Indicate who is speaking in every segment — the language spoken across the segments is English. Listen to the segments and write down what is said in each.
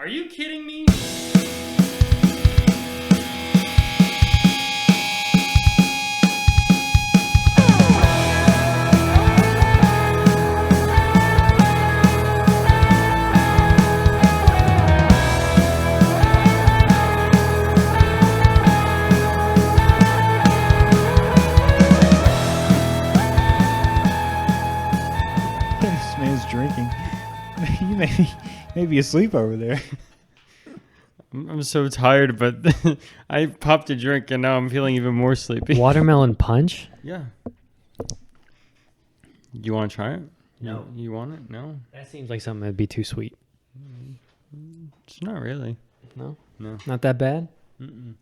Speaker 1: Are you kidding me?
Speaker 2: This man's drinking. You may be asleep over there.
Speaker 1: I'm so tired, but I popped a drink and now I'm feeling even more sleepy.
Speaker 3: Watermelon punch?
Speaker 1: Yeah. You want to try it?
Speaker 3: No.
Speaker 1: You want it? No?
Speaker 3: That seems like something that'd be too sweet.
Speaker 1: It's not really.
Speaker 3: No?
Speaker 1: No.
Speaker 3: Not that bad?
Speaker 1: Mm-mm.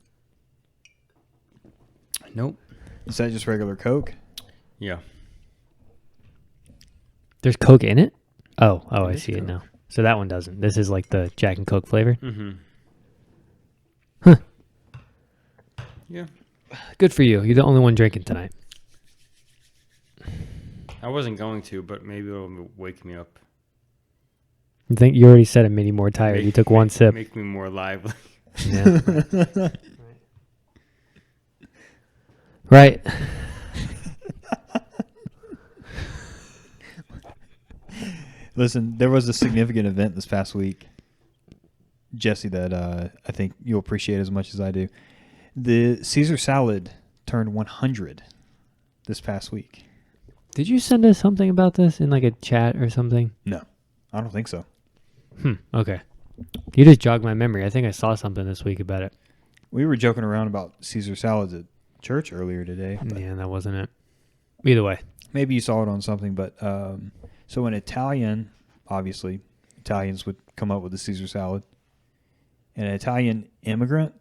Speaker 1: Nope.
Speaker 2: Is that just regular Coke?
Speaker 1: Yeah.
Speaker 3: There's Coke in it? Oh,
Speaker 1: It
Speaker 3: I
Speaker 1: is
Speaker 3: see it
Speaker 1: Coke.
Speaker 3: now. So that one doesn't. This is like the Jack and Coke flavor?
Speaker 1: Mm-hmm.
Speaker 3: Huh.
Speaker 1: Yeah.
Speaker 3: Good for you. You're the only one drinking tonight.
Speaker 1: I wasn't going to, but maybe it'll wake me up.
Speaker 3: I think you already said it made you more tired. You took one sip.
Speaker 1: Make me more lively.
Speaker 3: Yeah. Right.
Speaker 2: Listen, there was a significant event this past week, Jesse, that I think you'll appreciate as much as I do. The Caesar salad turned 100 this past week.
Speaker 3: Did you send us something about this in like a chat or something?
Speaker 2: No, I don't think so.
Speaker 3: Okay. You just jogged my memory. I think I saw something this week about it.
Speaker 2: We were joking around about Caesar salads at church earlier today. But
Speaker 3: Yeah, that wasn't it. Either way.
Speaker 2: maybe you saw it on something, but so in Italian, obviously, Italians would come up with the Caesar salad. An Italian immigrant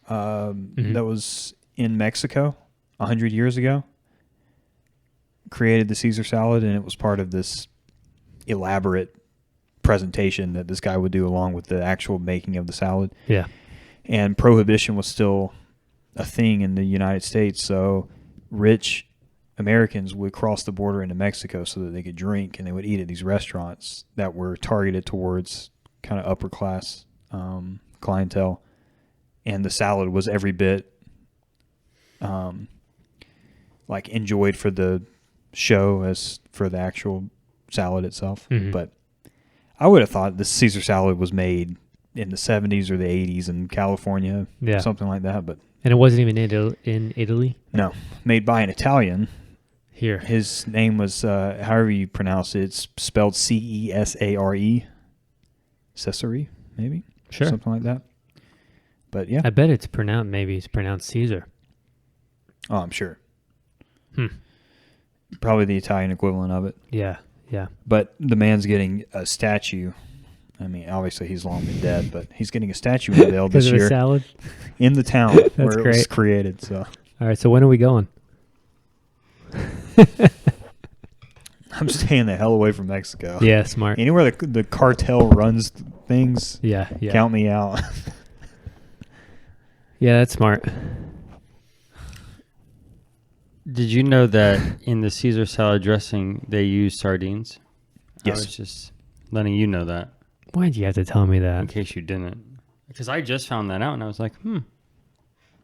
Speaker 2: that was in Mexico 100 years ago created the Caesar salad, and it was part of this elaborate presentation that this guy would do along with the actual making of the salad.
Speaker 3: Yeah.
Speaker 2: And prohibition was still a thing in the United States, so rich Americans would cross the border into Mexico so that they could drink, and they would eat at these restaurants that were targeted towards kind of upper class clientele. And the salad was every bit like enjoyed for the show as for the actual salad itself.
Speaker 3: Mhm.
Speaker 2: But I would have thought the Caesar salad was made in the 70s or the 80s in California,
Speaker 3: Yeah.
Speaker 2: something like that. But
Speaker 3: And it wasn't even in Italy?
Speaker 2: no, made by an Italian.
Speaker 3: Here.
Speaker 2: His name was, however you pronounce it, it's spelled Cesare. Cesare, maybe?
Speaker 3: Sure.
Speaker 2: Something like that. But yeah.
Speaker 3: I bet it's pronounced Caesar.
Speaker 2: Oh, I'm sure.
Speaker 3: Hmm.
Speaker 2: Probably the Italian equivalent of it.
Speaker 3: Yeah. Yeah.
Speaker 2: But the man's getting a statue. I mean, obviously he's long been dead, but he's getting a statue unveiled
Speaker 3: Because
Speaker 2: this
Speaker 3: of a
Speaker 2: year
Speaker 3: salad?
Speaker 2: in the town where it was
Speaker 3: great.
Speaker 2: created. So
Speaker 3: All right. So when are we going?
Speaker 2: I'm staying the hell away from Mexico.
Speaker 3: Yeah. Smart.
Speaker 2: Anywhere the cartel runs things,
Speaker 3: Yeah. Yeah.
Speaker 2: count me out.
Speaker 3: Yeah. That's smart.
Speaker 1: Did you know that in the Caesar salad dressing they use sardines?
Speaker 2: Yes.
Speaker 1: I was just letting you know that
Speaker 3: Why'd you have to tell me
Speaker 1: in
Speaker 3: that?
Speaker 1: case you didn't. Because I just found that out and I was like,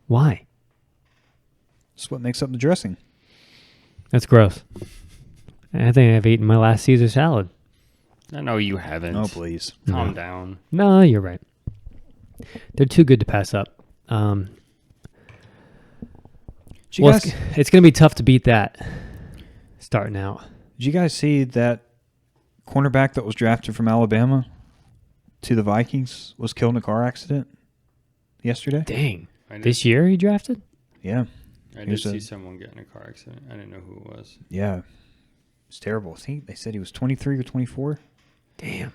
Speaker 3: Why?
Speaker 2: That's what makes up the dressing.
Speaker 3: That's gross. I think I've eaten my last Caesar salad.
Speaker 1: I know you haven't.
Speaker 2: Oh, please.
Speaker 1: Calm
Speaker 3: No.
Speaker 1: down.
Speaker 3: No, you're right. They're too good to pass up.
Speaker 2: Did you
Speaker 3: Well,
Speaker 2: guys,
Speaker 3: it's going to be tough to beat that starting out.
Speaker 2: did you guys see that cornerback that was drafted from Alabama to the Vikings was killed in a car accident yesterday?
Speaker 3: Dang.
Speaker 1: I did,
Speaker 3: This year he drafted?
Speaker 2: Yeah.
Speaker 1: I
Speaker 2: Here's
Speaker 1: did see
Speaker 2: a-
Speaker 1: someone get in a car accident. I didn't know who it was.
Speaker 2: Yeah. It's terrible. I think they said he was 23 or 24.
Speaker 3: Damn.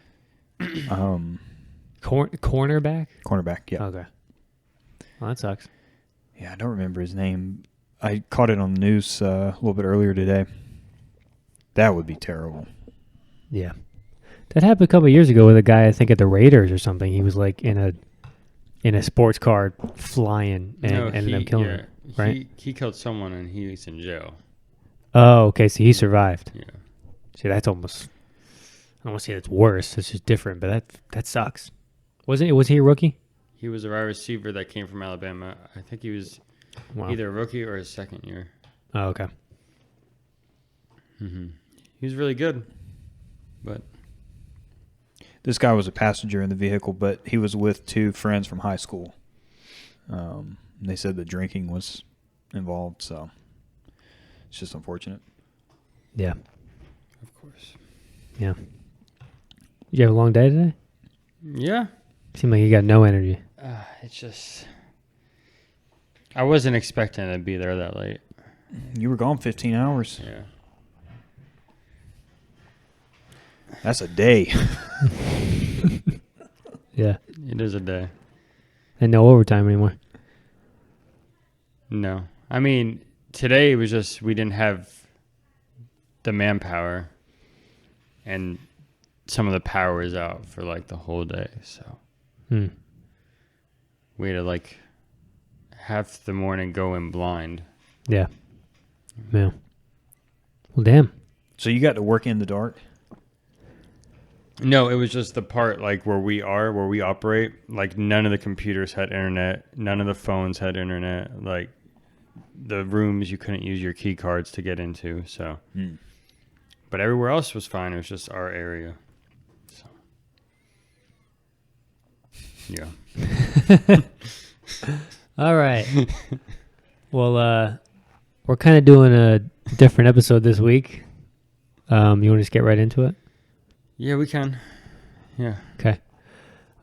Speaker 2: Cornerback,
Speaker 3: Cornerback?
Speaker 2: yeah.
Speaker 3: Okay. Well, that sucks.
Speaker 2: Yeah, I don't remember his name. I caught it on the news a little bit earlier today. That would be terrible.
Speaker 3: Yeah. That happened a couple of years ago with a guy, I think at the Raiders or something. He was like in a sports car flying and ended up killing him. Right?
Speaker 1: He killed someone and he's in jail.
Speaker 3: Oh, okay. So he survived.
Speaker 1: Yeah.
Speaker 3: See, that's almost, I don't want to say that's worse. It's just different, but that sucks. Was he a rookie?
Speaker 1: He was a wide receiver that came from Alabama. I think he was either a rookie or his second year.
Speaker 3: Oh, okay.
Speaker 1: Mm-hmm. He was really good, but
Speaker 2: this guy was a passenger in the vehicle, but he was with 2 friends from high school. They said that drinking was involved, so it's just unfortunate.
Speaker 3: Yeah.
Speaker 1: Of course.
Speaker 3: Yeah. Did you have a long day today?
Speaker 1: Yeah.
Speaker 3: Seemed like you got no energy.
Speaker 1: It's just I wasn't expecting to be there that late.
Speaker 2: You were gone 15 hours.
Speaker 1: Yeah.
Speaker 2: That's a day.
Speaker 3: Yeah.
Speaker 1: It is a day.
Speaker 3: And no overtime anymore.
Speaker 1: No. I mean, today it was just we didn't have the manpower and some of the power is out for like the whole day, so we had to like half the morning go in blind.
Speaker 3: Yeah. Yeah. Well, damn.
Speaker 2: So you got to work in the dark?
Speaker 1: No, it was just the part like where we operate, like none of the computers had internet, none of the phones had internet, like the rooms you couldn't use your key cards to get into, so but everywhere else was fine. It was just our area. So yeah.
Speaker 3: All right. Well, we're kind of doing a different episode this week. You want to just get right into it?
Speaker 1: Yeah, we can. Yeah.
Speaker 3: Okay.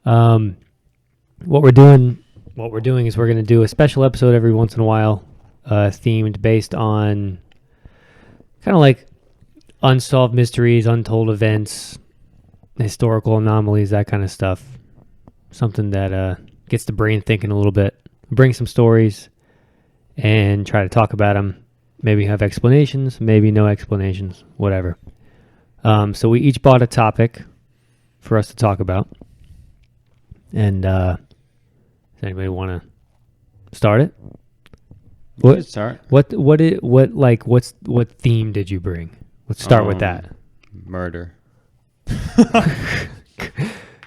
Speaker 3: What we're doing is we're going to do a special episode every once in a while, themed based on kind of like unsolved mysteries, untold events, historical anomalies, that kind of stuff. Something that gets the brain thinking a little bit. Bring some stories and try to talk about them. Maybe have explanations, maybe no explanations, whatever. So we each bought a topic for us to talk about. And does anybody want to start it?
Speaker 1: We could start.
Speaker 3: What theme did you bring? Let's start with that.
Speaker 1: Murder.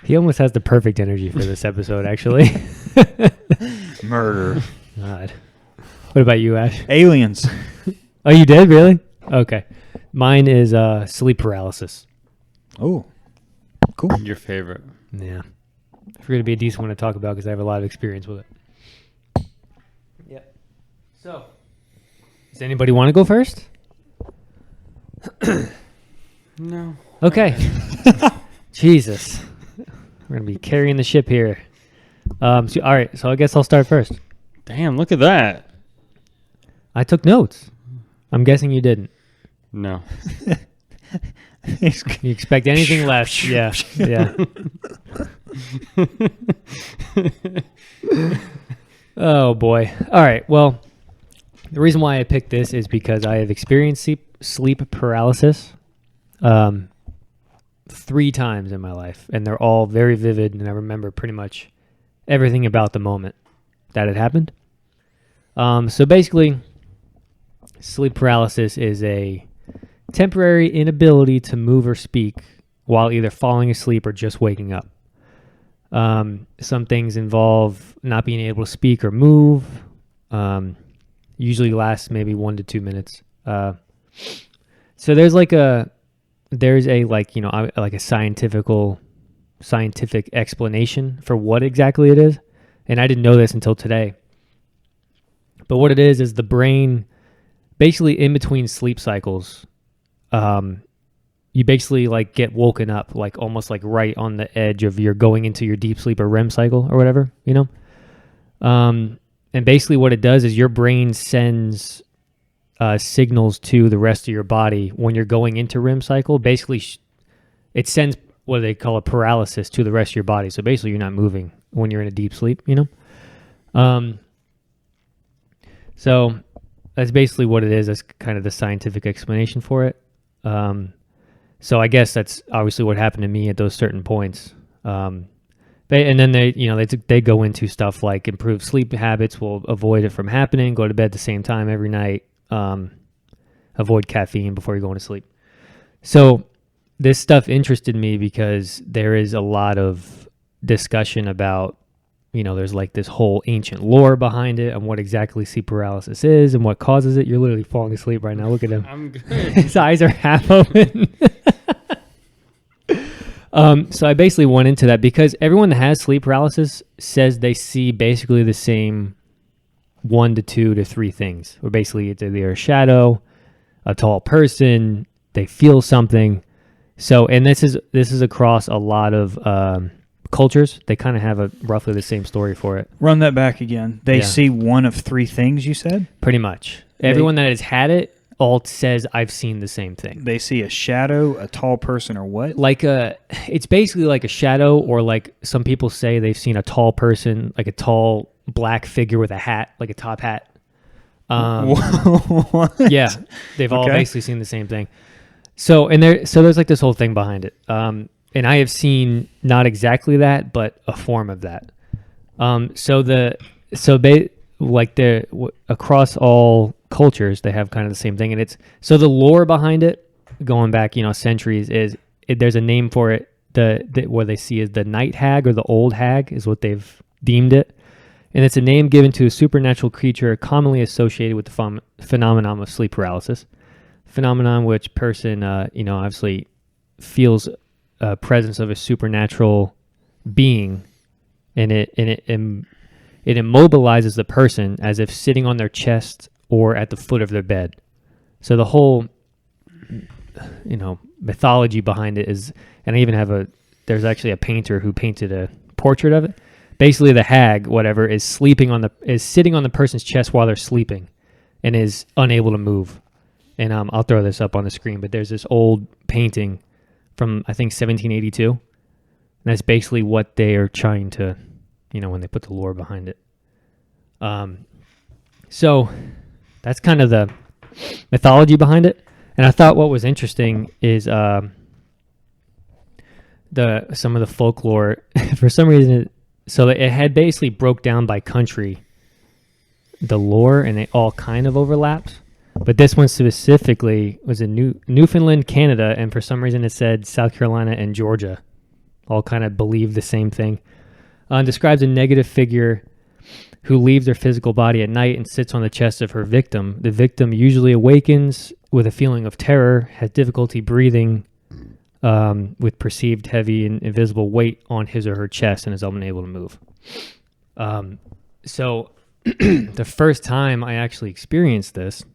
Speaker 3: He almost has the perfect energy for this episode, actually.
Speaker 2: Murder.
Speaker 3: God. What about you, Ash?
Speaker 2: Aliens.
Speaker 3: Oh, you did? Really? Okay. Mine is sleep paralysis.
Speaker 2: Oh, cool.
Speaker 1: Your favorite.
Speaker 3: Yeah. I figured it'd be a decent one to talk about because I have a lot of experience with it. Yeah. So, does anybody want to go first?
Speaker 1: No.
Speaker 3: Okay. Jesus. We're going to be carrying the ship here. All right, so I guess I'll start first.
Speaker 1: Damn, look at that.
Speaker 3: I took notes. I'm guessing you didn't.
Speaker 1: No.
Speaker 3: You expect anything less? Yeah. Yeah. Oh, boy. All right, well, the reason why I picked this is because I have experienced sleep paralysis 3 times in my life, and they're all very vivid, and I remember pretty much everything about the moment that it happened. So basically, sleep paralysis is a temporary inability to move or speak while either falling asleep or just waking up. Some things involve not being able to speak or move. Usually lasts maybe 1 to 2 minutes. So there's a scientific explanation for what exactly it is, and I didn't know this until today. But what it is the brain, basically in between sleep cycles, you basically like get woken up, like almost like right on the edge of your going into your deep sleep or REM cycle or whatever, you know? And basically what it does is your brain sends signals to the rest of your body when you're going into REM cycle. Basically, it sends what they call a paralysis to the rest of your body. So basically you're not moving when you're in a deep sleep, you know? So that's basically what it is. That's kind of the scientific explanation for it. So I guess that's obviously what happened to me at those certain points. And then they go into stuff like improved sleep habits will avoid it from happening. Go to bed at the same time every night. Avoid caffeine before you're going to sleep. So this stuff interested me because there is a lot of discussion about, there's like this whole ancient lore behind it and what exactly sleep paralysis is and what causes it. You're literally falling asleep right now. Look at him.
Speaker 1: I'm good.
Speaker 3: His eyes are half open. So I basically went into that because everyone that has sleep paralysis says they see basically the same 1 to 2 to 3 things. Or basically it's either a shadow, a tall person, they feel something. So, and this is across a lot of cultures. They kind of have roughly the same story for it.
Speaker 2: Run that back again. They see 1 of 3 things, you said?
Speaker 3: Pretty much. Everyone that has had it all says I've seen the same thing.
Speaker 2: They see a shadow, a tall person, or what?
Speaker 3: It's basically like a shadow, or like some people say they've seen a tall person, like a tall black figure with a hat, like a top hat.
Speaker 2: What?
Speaker 3: Yeah, they've all basically seen the same thing. So there's like this whole thing behind it. And I have seen not exactly that, but a form of that. Across all cultures, they have kind of the same thing, and so the lore behind it, going back, centuries, there's a name for it. What they see is the night hag or the old hag is what they've deemed it, and it's a name given to a supernatural creature commonly associated with the phenomenon of sleep paralysis, phenomenon which person obviously feels a presence of a supernatural being, and it immobilizes the person as if sitting on their chest or at the foot of their bed. So the whole, mythology behind it is, and I even there's actually a painter who painted a portrait of it. Basically, the hag, whatever, is sitting on the person's chest while they're sleeping, and is unable to move. And I'll throw this up on the screen, but there's this old painting from, I think, 1782, and that's basically what they are trying to, when they put the lore behind it. So that's kind of the mythology behind it. And I thought what was interesting is some of the folklore. For some reason, so it had basically broke down by country, the lore, and it all kind of overlaps. But this one specifically was in Newfoundland, Canada, and for some reason it said South Carolina and Georgia all kind of believe the same thing. Describes a negative figure who leaves their physical body at night and sits on the chest of her victim. The victim usually awakens with a feeling of terror, has difficulty breathing with perceived heavy and invisible weight on his or her chest, and is unable to move. So the first time I actually experienced this,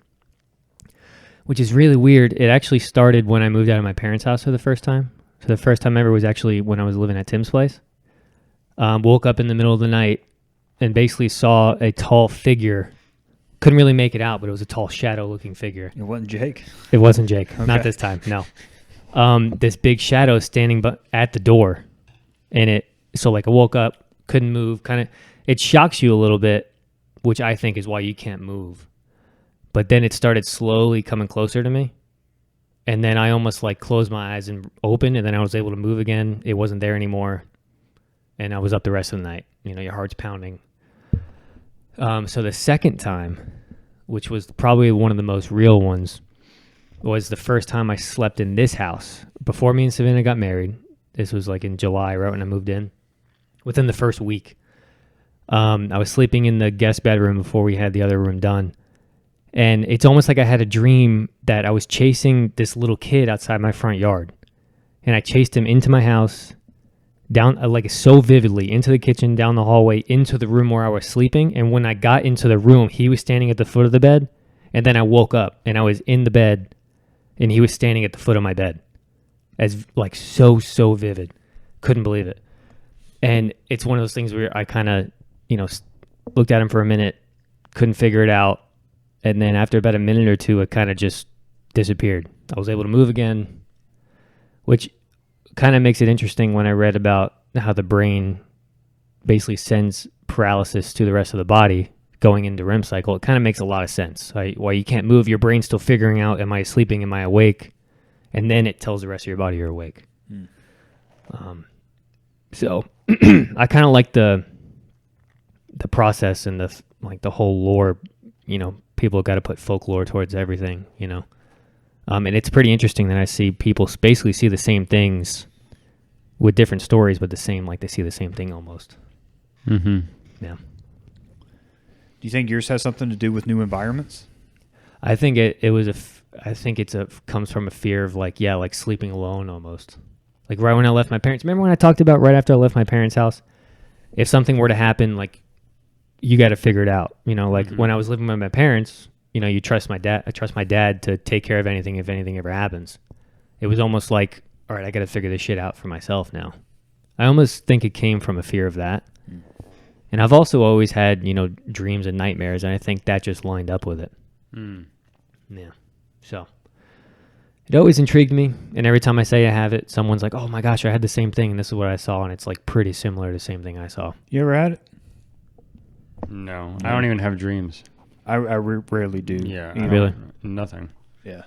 Speaker 3: which is really weird, it actually started when I moved out of my parents' house for the first time. So the first time ever was actually when I was living at Tim's place. Woke up in the middle of the night and basically saw a tall figure. Couldn't really make it out, but it was a tall shadow-looking figure.
Speaker 2: It wasn't Jake?
Speaker 3: It wasn't Jake.
Speaker 2: Okay.
Speaker 3: Not this time, no. This big shadow standing at the door. And I woke up, couldn't move. It shocks you a little bit, which I think is why you can't move. But then it started slowly coming closer to me. And then I almost closed my eyes and opened, and then I was able to move again. It wasn't there anymore. And I was up the rest of the night. Your heart's pounding. So the second time, which was probably one of the most real ones, was the first time I slept in this house. Before me and Savannah got married, this was in July, right when I moved in. Within the first week, I was sleeping in the guest bedroom before we had the other room done. And it's almost like I had a dream that I was chasing this little kid outside my front yard. And I chased him into my house, down so vividly, into the kitchen, down the hallway, into the room where I was sleeping. And when I got into the room, he was standing at the foot of the bed. And then I woke up and I was in the bed and he was standing at the foot of my bed. As so vivid. Couldn't believe it. And it's one of those things where I kind of, looked at him for a minute, couldn't figure it out. And then after about a minute or two, it kind of just disappeared. I was able to move again, which kind of makes it interesting when I read about how the brain basically sends paralysis to the rest of the body going into REM cycle. It kind of makes a lot of sense. Why you can't move, your brain's still figuring out, am I sleeping, am I awake? And then it tells the rest of your body you're awake. So I kind of like the process and the whole lore, people got to put folklore towards everything, and it's pretty interesting that I see people basically see the same things with different stories, but the same, like they see the same thing almost.
Speaker 1: Mm-hmm.
Speaker 3: Yeah.
Speaker 2: Do you think yours has something to do with new environments?
Speaker 3: I think I think comes from a fear of like sleeping alone almost. Like right when I left my parents. Remember when I talked about right after I left my parents' house? If something were to happen, like you got to figure it out. You know, like when I was living with my parents, you know, you trust my dad. I trust my dad to take care of anything if anything ever happens. It was almost like, all right, I got to figure this shit out for myself now. I almost think it came from a fear of that. And I've also always had, you know, dreams and nightmares, and I think that just lined up with it. Yeah. So it always intrigued me, and every time I say I have it, someone's like, oh my gosh, I had the same thing, and this is what I saw, and it's like pretty similar to the same thing I saw.
Speaker 2: You ever had it?
Speaker 1: No, I don't even have dreams.
Speaker 2: I rarely do.
Speaker 1: Yeah.
Speaker 3: Really?
Speaker 1: Nothing.
Speaker 2: Yeah.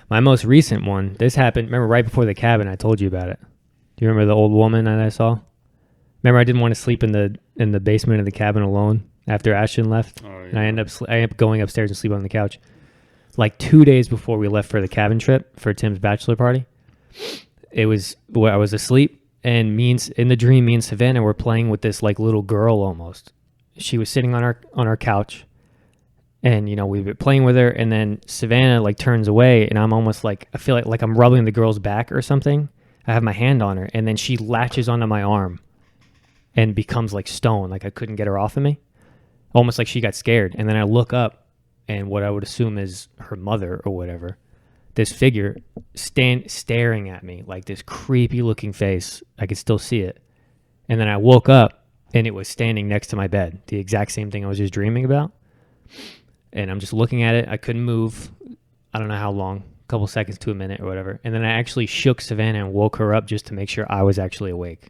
Speaker 3: My most recent one, this happened, remember right before the cabin, I told you about it. Do you remember the old woman that I saw? Remember I didn't want to sleep in the basement of the cabin alone after Ashton left?
Speaker 1: Oh, yeah.
Speaker 3: And I ended up going upstairs and sleeping on the couch. Like 2 days before we left for the cabin trip for Tim's bachelor party, it was where I was asleep, and in the dream, me and Savannah were playing with this like little girl almost. She was sitting on our couch, and you know we were playing with her, and then Savannah like turns away, and I'm almost like I feel like I'm rubbing the girl's back or something. I have my hand on her, and then she latches onto my arm, and becomes like stone, like I couldn't get her off of me, almost like she got scared. And then I look up. And what I would assume is her mother or whatever, this figure staring at me, like this creepy looking face. I could still see it. And then I woke up and it was standing next to my bed, the exact same thing I was just dreaming about. And I'm just looking at it. I couldn't move. I don't know how long, a couple seconds to a minute or whatever. And then I actually shook Savannah and woke her up just to make sure I was actually awake.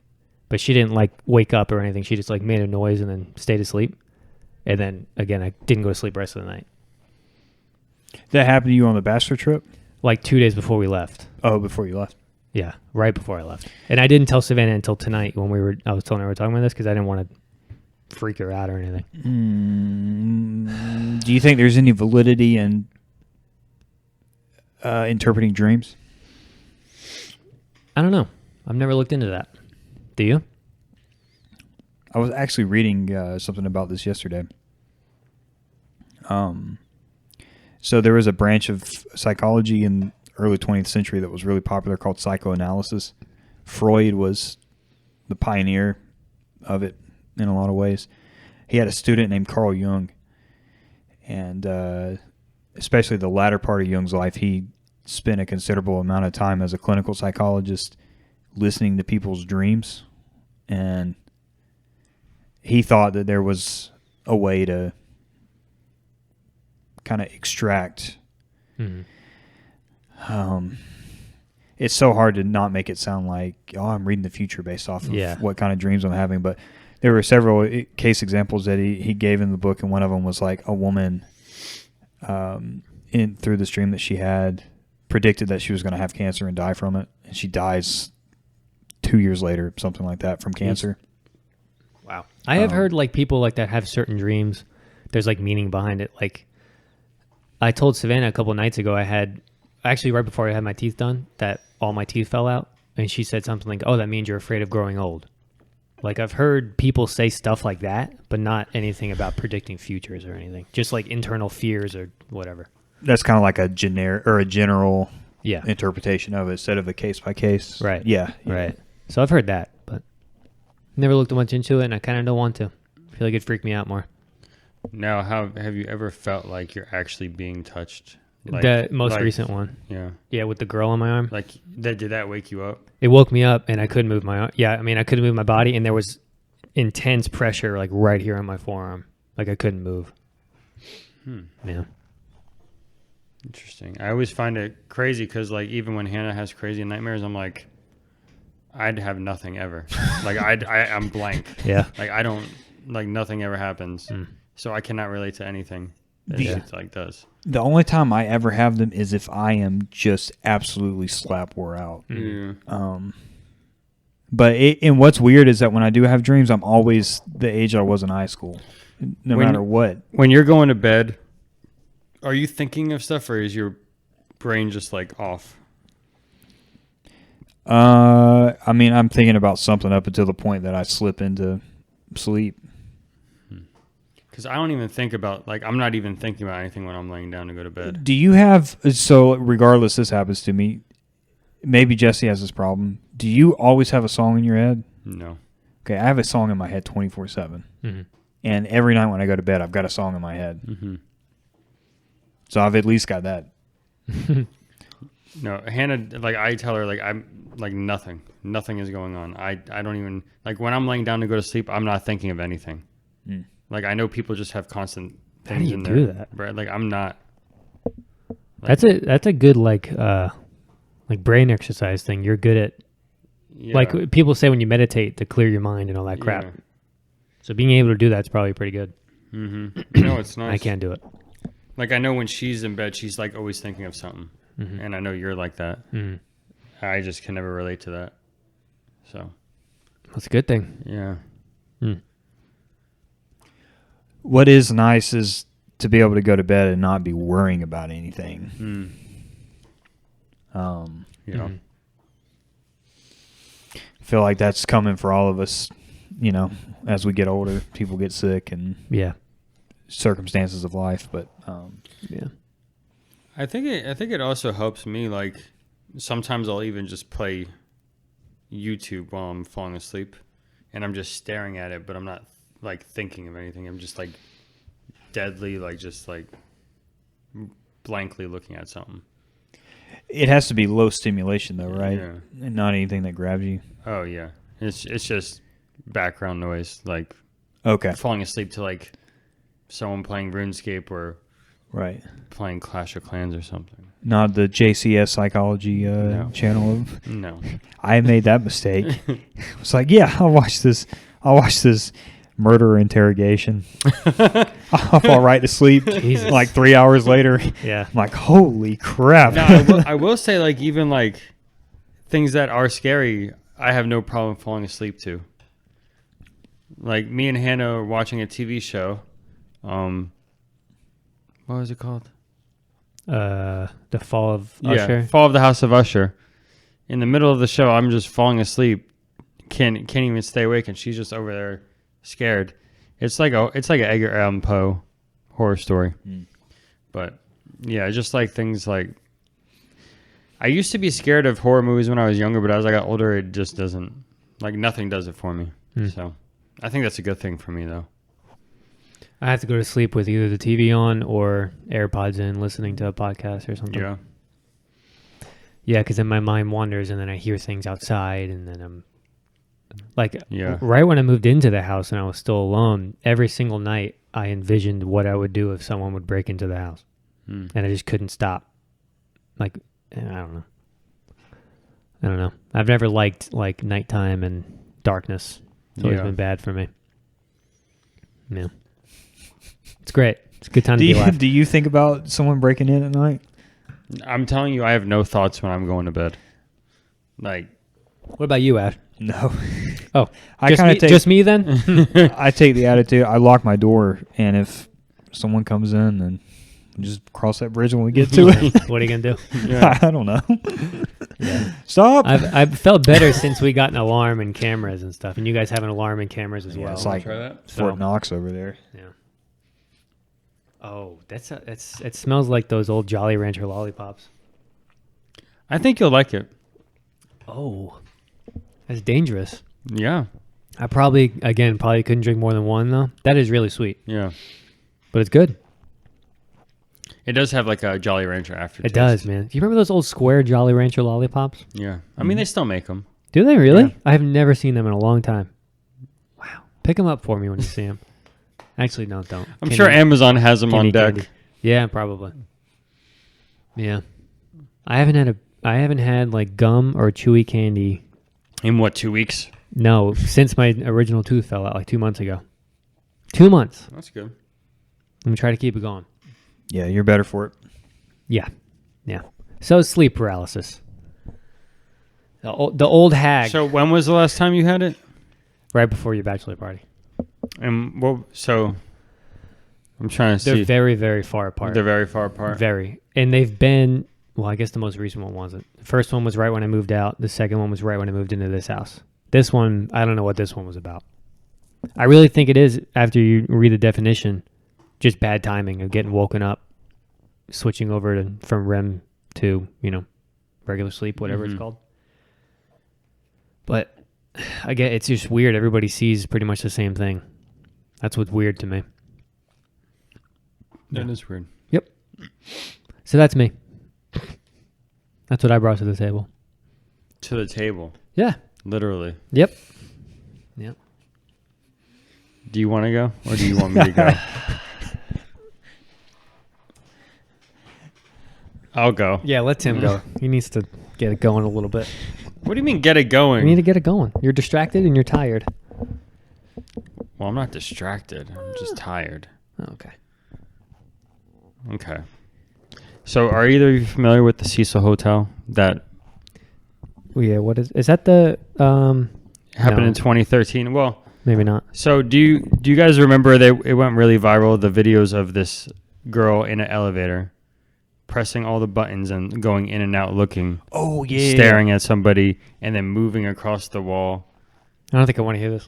Speaker 3: But she didn't like wake up or anything. She just like made a noise and then stayed asleep. And then again, I didn't go to sleep the rest of the night.
Speaker 2: That happened to you on the bachelor trip?
Speaker 3: Like 2 days before we left.
Speaker 2: Oh, before you left.
Speaker 3: Yeah, right before I left. And I didn't tell Savannah until tonight when I was telling her we were talking about this because I didn't want to freak her out or anything.
Speaker 2: Do you think there's any validity in interpreting dreams?
Speaker 3: I don't know. I've never looked into that. Do you?
Speaker 2: I was actually reading something about this yesterday. So there was a branch of psychology in the early 20th century that was really popular called psychoanalysis. Freud was the pioneer of it in a lot of ways. He had a student named Carl Jung, and especially the latter part of Jung's life, he spent a considerable amount of time as a clinical psychologist listening to people's dreams, and he thought that there was a way to kind of extract. It's so hard to not make it sound like, oh, I'm reading the future based off of what kind of dreams I'm having. But there were several case examples that he gave in the book, and one of them was like a woman through this dream that she had predicted that she was going to have cancer and die from it, and she dies 2 years later, something like that, from cancer.
Speaker 3: Wow. I have heard like people like that have certain dreams. There's like meaning behind it. Like I told Savannah a couple nights ago, I had actually right before I had my teeth done that all my teeth fell out, and she said something like, "Oh, that means you're afraid of growing old." Like I've heard people say stuff like that, but not anything about predicting futures or anything. Just like internal fears or whatever.
Speaker 2: That's kind of like a generic or a general
Speaker 3: yeah.
Speaker 2: interpretation of it instead of a case by case.
Speaker 3: Right.
Speaker 2: Yeah.
Speaker 3: Right. So I've heard that, but never looked much into it, and I kind of don't want to. I feel like it'd freak me out more.
Speaker 1: Now, have you ever felt like you're actually being touched? Like,
Speaker 3: the most recent one.
Speaker 1: Yeah.
Speaker 3: Yeah, with the girl on my arm.
Speaker 1: Like, did that wake you up?
Speaker 3: It woke me up, and I couldn't move my arm. Yeah, I mean, I couldn't move my body, and there was intense pressure, like, right here on my forearm. Like, I couldn't move. Yeah.
Speaker 1: Interesting. I always find it crazy because, like, even when Hannah has crazy nightmares, I'm like, I'd have nothing ever. Like, I'm blank.
Speaker 3: Yeah.
Speaker 1: Like, I don't, like, nothing ever happens. So I cannot relate to anything that she, like, does.
Speaker 2: The only time I ever have them is if I am just absolutely slap wore out. But and what's weird is that when I do have dreams, I'm always the age I was in high school, no matter what.
Speaker 1: When you're going to bed, are you thinking of stuff, or is your brain just like off?
Speaker 2: I mean, I'm thinking about something up until the point that I slip into sleep.
Speaker 1: Because I don't even think about, like, I'm not even thinking about anything when I'm laying down to go to bed.
Speaker 2: Do you have, so regardless, this happens to me, maybe Jesse has this problem. Do you always have a song in your head?
Speaker 1: No.
Speaker 2: Okay, I have a song in my head 24/7.
Speaker 3: Mm-hmm.
Speaker 2: And every night when I go to bed, I've got a song in my head.
Speaker 1: Mm-hmm.
Speaker 2: So I've at least got that.
Speaker 1: No, Hannah, like, I tell her, like, I'm, like, nothing is going on. I don't even, like, when I'm laying down to go to sleep, I'm not thinking of anything.
Speaker 2: Mm.
Speaker 1: Like, I know people just have constant
Speaker 3: How do
Speaker 1: things
Speaker 3: you
Speaker 1: in
Speaker 3: do
Speaker 1: there.
Speaker 3: that?
Speaker 1: Right? Like, I'm not. Like,
Speaker 3: That's a good like brain exercise thing. You're good at
Speaker 1: yeah.
Speaker 3: like people say when you meditate to clear your mind and all that crap.
Speaker 1: Yeah.
Speaker 3: So being able to do that's probably pretty good.
Speaker 1: Mm-hmm. No, it's nice.
Speaker 3: I can't do it.
Speaker 1: Like, I know when she's in bed, she's, like, always thinking of something.
Speaker 3: Mm-hmm.
Speaker 1: And I know you're like that.
Speaker 3: Mm-hmm.
Speaker 1: I just can never relate to that. So,
Speaker 3: That's a good thing.
Speaker 1: yeah.
Speaker 3: Mm.
Speaker 2: What is nice is to be able to go to bed and not be worrying about anything.
Speaker 1: Mm. Yeah.
Speaker 3: Mhm.
Speaker 2: I feel like that's coming for all of us, as we get older. People get sick and
Speaker 3: Yeah.
Speaker 2: circumstances of life, but
Speaker 3: Yeah.
Speaker 1: I think it also helps me, like, sometimes I'll even just play YouTube while I'm falling asleep and I'm just staring at it, but I'm not, like, thinking of anything. I'm just, like, deadly, like, just, like, blankly looking at something.
Speaker 2: it has to be low stimulation though, right?
Speaker 1: Yeah.
Speaker 2: And not anything that grabs you.
Speaker 1: Oh, yeah. It's just background noise, like,
Speaker 2: Okay.
Speaker 1: falling asleep to, like, someone playing RuneScape or
Speaker 2: Right.
Speaker 1: playing Clash of Clans or something.
Speaker 2: Not the JCS psychology
Speaker 1: No.
Speaker 2: channel of
Speaker 1: No.
Speaker 2: I made that mistake. It's like, yeah, I'll watch this murder interrogation. I'll fall right to sleep.
Speaker 3: Jesus.
Speaker 2: Like 3 hours later,
Speaker 3: Yeah.
Speaker 2: I'm like, holy crap.
Speaker 1: No, I will say, like, even, like, things that are scary, I have no problem falling asleep to. Like, me and Hannah are watching a TV show. What was it called?
Speaker 3: The Fall of Usher.
Speaker 1: Yeah, Fall of the House of Usher. In the middle of the show, I'm just falling asleep. Can't even stay awake, and she's just over there scared. It's like an Edgar Allan Poe horror story.
Speaker 2: Mm.
Speaker 1: But yeah, just like things like, I used to be scared of horror movies when I was younger, but as I got older, it just doesn't, like, nothing does it for me. So I think that's a good thing for me, though.
Speaker 3: I have to go to sleep with either the TV on or AirPods in, listening to a podcast or something.
Speaker 1: Yeah.
Speaker 3: Yeah, because then my mind wanders and then I hear things outside and then I'm like,
Speaker 1: Yeah.
Speaker 3: right when I moved into the house and I was still alone, every single night I envisioned what I would do if someone would break into the house.
Speaker 1: Mm.
Speaker 3: And I just couldn't stop. Like, I don't know. I've never liked, like, nighttime and darkness. It's always been bad for me. Yeah. It's great. It's a good time to be alive.
Speaker 2: Do you think about someone breaking in at night?
Speaker 1: I'm telling you, I have no thoughts when I'm going to bed. Like,
Speaker 3: What about you, Ash?
Speaker 2: No.
Speaker 3: Oh,
Speaker 2: I
Speaker 3: just
Speaker 2: kind
Speaker 3: me,
Speaker 2: of take
Speaker 3: just me then?
Speaker 2: I take the attitude, I lock my door, and if someone comes in, then just cross that bridge when we get to it.
Speaker 3: What are you going to do?
Speaker 1: yeah.
Speaker 2: I don't know.
Speaker 3: Yeah.
Speaker 2: Stop.
Speaker 3: I've felt better since we got an alarm and cameras and stuff, and you guys have an alarm and cameras as
Speaker 2: Yeah,
Speaker 3: well.
Speaker 2: it's like
Speaker 1: Try that?
Speaker 2: Fort Knox over there.
Speaker 3: Yeah. Oh, it smells like those old Jolly Rancher lollipops.
Speaker 1: I think you'll like it.
Speaker 3: Oh, that's dangerous.
Speaker 1: Yeah.
Speaker 3: I probably couldn't drink more than one though. That is really sweet,
Speaker 1: Yeah.
Speaker 3: but it's good.
Speaker 1: It does have, like, a Jolly Rancher aftertaste.
Speaker 3: It does, man. Do you remember those old square Jolly Rancher lollipops?
Speaker 1: Yeah. I mean, they still make them.
Speaker 3: Do they really?
Speaker 1: Yeah.
Speaker 3: I have never seen them in a long time. Wow. Pick them up for me when you see them. Actually, no, don't.
Speaker 1: I'm sure Amazon has them on deck.
Speaker 3: Candy. Yeah, probably. Yeah. I haven't had like gum or chewy candy.
Speaker 1: In what, 2 weeks?
Speaker 3: No, since my original tooth fell out like 2 months ago. 2 months.
Speaker 1: That's good.
Speaker 3: I'm gonna try to keep it going.
Speaker 2: Yeah, you're better for it.
Speaker 3: Yeah. So sleep paralysis. The old hag.
Speaker 1: So when was the last time you had it?
Speaker 3: Right before your bachelor party.
Speaker 1: And so I'm trying to
Speaker 3: They're
Speaker 1: see.
Speaker 3: very, very far apart.
Speaker 1: They're very far apart.
Speaker 3: Very. And they've been Well, I guess the most recent one wasn't. The first one was right when I moved out. The second one was right when I moved into this house. This one, I don't know what this one was about. I really think it is, after you read the definition, just bad timing of getting woken up, switching over from REM to, regular sleep, whatever it's called. But I get it's just weird. Everybody sees pretty much the same thing. That's what's weird to me.
Speaker 1: That is weird.
Speaker 3: Yep. So that's me. That's what I brought to the table.
Speaker 1: To the table.
Speaker 3: Yeah.
Speaker 1: Literally.
Speaker 3: Yep.
Speaker 1: Do you want to go or do you want me to go? I'll go.
Speaker 3: Yeah, let Tim go. He needs to get it going a little bit.
Speaker 1: What do you mean get it going?
Speaker 3: You need to get it going. You're distracted and you're tired.
Speaker 1: Well, I'm not distracted. I'm just tired.
Speaker 3: Oh, okay.
Speaker 1: Okay. So are either of you familiar with the Cecil Hotel that
Speaker 3: Well, yeah, what is that the
Speaker 1: happened
Speaker 3: No.
Speaker 1: in 2013? Well,
Speaker 3: maybe not.
Speaker 1: so do you guys remember it went really viral, the videos of this girl in an elevator pressing all the buttons and going in and out looking,
Speaker 2: Oh yeah.
Speaker 1: staring at somebody and then moving across the wall?
Speaker 3: I don't think I want to hear this.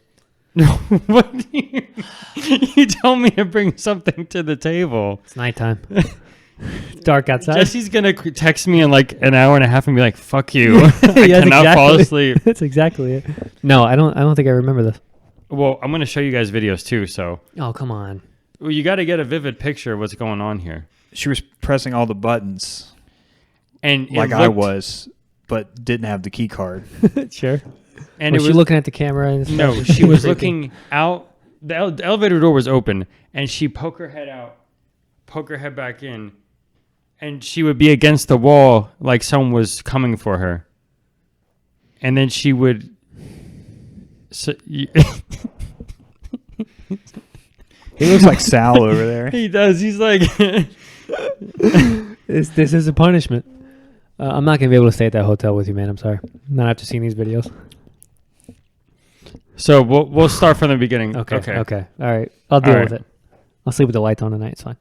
Speaker 1: No, what do you told me to bring something to the table.
Speaker 3: It's nighttime. It's dark outside.
Speaker 1: Jesse's gonna text me in like an hour and a half and be like, "Fuck you, I
Speaker 3: Yeah, that's
Speaker 1: cannot fall
Speaker 3: exactly-
Speaker 1: asleep."
Speaker 3: That's exactly it. No, I don't think I remember this.
Speaker 1: Well, I'm gonna show you guys videos too. So,
Speaker 3: Oh, come on.
Speaker 1: well, you got to get a vivid picture of what's going on here.
Speaker 2: She was pressing all the buttons
Speaker 1: And
Speaker 2: like I was, but didn't have the key card.
Speaker 3: Sure.
Speaker 1: And
Speaker 3: Was
Speaker 1: it
Speaker 3: she
Speaker 1: was
Speaker 3: looking at the camera? And stuff?
Speaker 1: no, she was looking out. The elevator door was open, and she poke her head out, poke her head back in, and she would be against the wall like someone was coming for her. And then she would.
Speaker 2: He looks like Sal over there.
Speaker 1: He does. He's like.
Speaker 3: This is a punishment. I'm not gonna be able to stay at that hotel with you, man. I'm sorry. Not after seeing these videos.
Speaker 1: So we'll start from the beginning.
Speaker 3: Okay. All right. I'll deal
Speaker 1: All
Speaker 3: with
Speaker 1: right.
Speaker 3: it. I'll sleep with the lights on tonight. It's fine.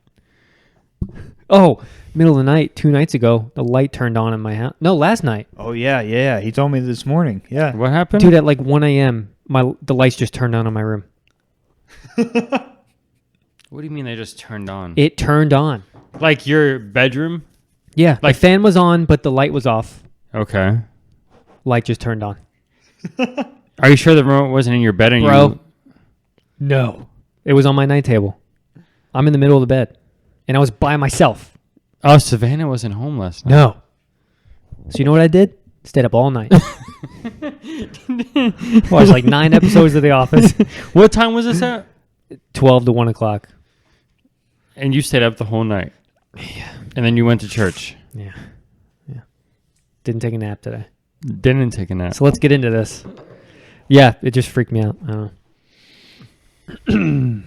Speaker 3: Oh, middle of the night, 2 nights ago, the light turned on in my house. No, last night.
Speaker 2: Oh yeah. He told me this morning. Yeah.
Speaker 1: What happened?
Speaker 3: Dude, at like 1 a.m., the lights just turned on in my room.
Speaker 1: What do you mean they just turned on?
Speaker 3: It turned on.
Speaker 1: Like your bedroom?
Speaker 3: Yeah.
Speaker 1: Like-
Speaker 3: the fan was on, but the light was off.
Speaker 1: Okay.
Speaker 3: Light just turned on.
Speaker 1: Are you sure the remote wasn't in your bed and
Speaker 3: Bro. No. It was on my night table. I'm in the middle of the bed. And I was by myself.
Speaker 1: Oh, Savannah wasn't home last night.
Speaker 3: No. So you know what I did? Stayed up all night. Watched like 9 episodes of The Office.
Speaker 1: What time was this at?
Speaker 3: 12 to 1 o'clock.
Speaker 1: And you stayed up the whole night.
Speaker 3: Yeah.
Speaker 1: And then you went to church.
Speaker 3: Yeah. Didn't take a nap today.
Speaker 1: Didn't take a nap.
Speaker 3: So let's get into this. Yeah, it just freaked me out. I don't know.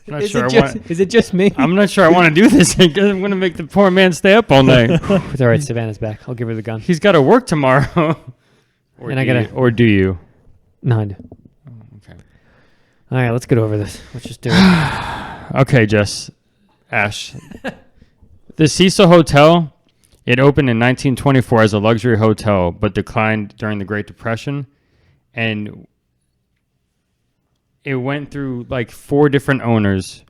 Speaker 1: I'm not sure I want.
Speaker 3: Is it just me?
Speaker 1: I'm not sure I want to do this. I'm going to make the poor man stay up all night.
Speaker 3: It's all right. Savannah's back. I'll give her the gun.
Speaker 1: He's got to work tomorrow. Or
Speaker 3: And I
Speaker 1: do
Speaker 3: gotta-
Speaker 1: you? Or do you?
Speaker 3: No, I do.
Speaker 1: Okay.
Speaker 3: All right, let's get over this. Let's just do it.
Speaker 1: Okay, Jess. Ash. The Cecil Hotel, it opened in 1924 as a luxury hotel, but declined during the Great Depression. And it went through like 4 different owners.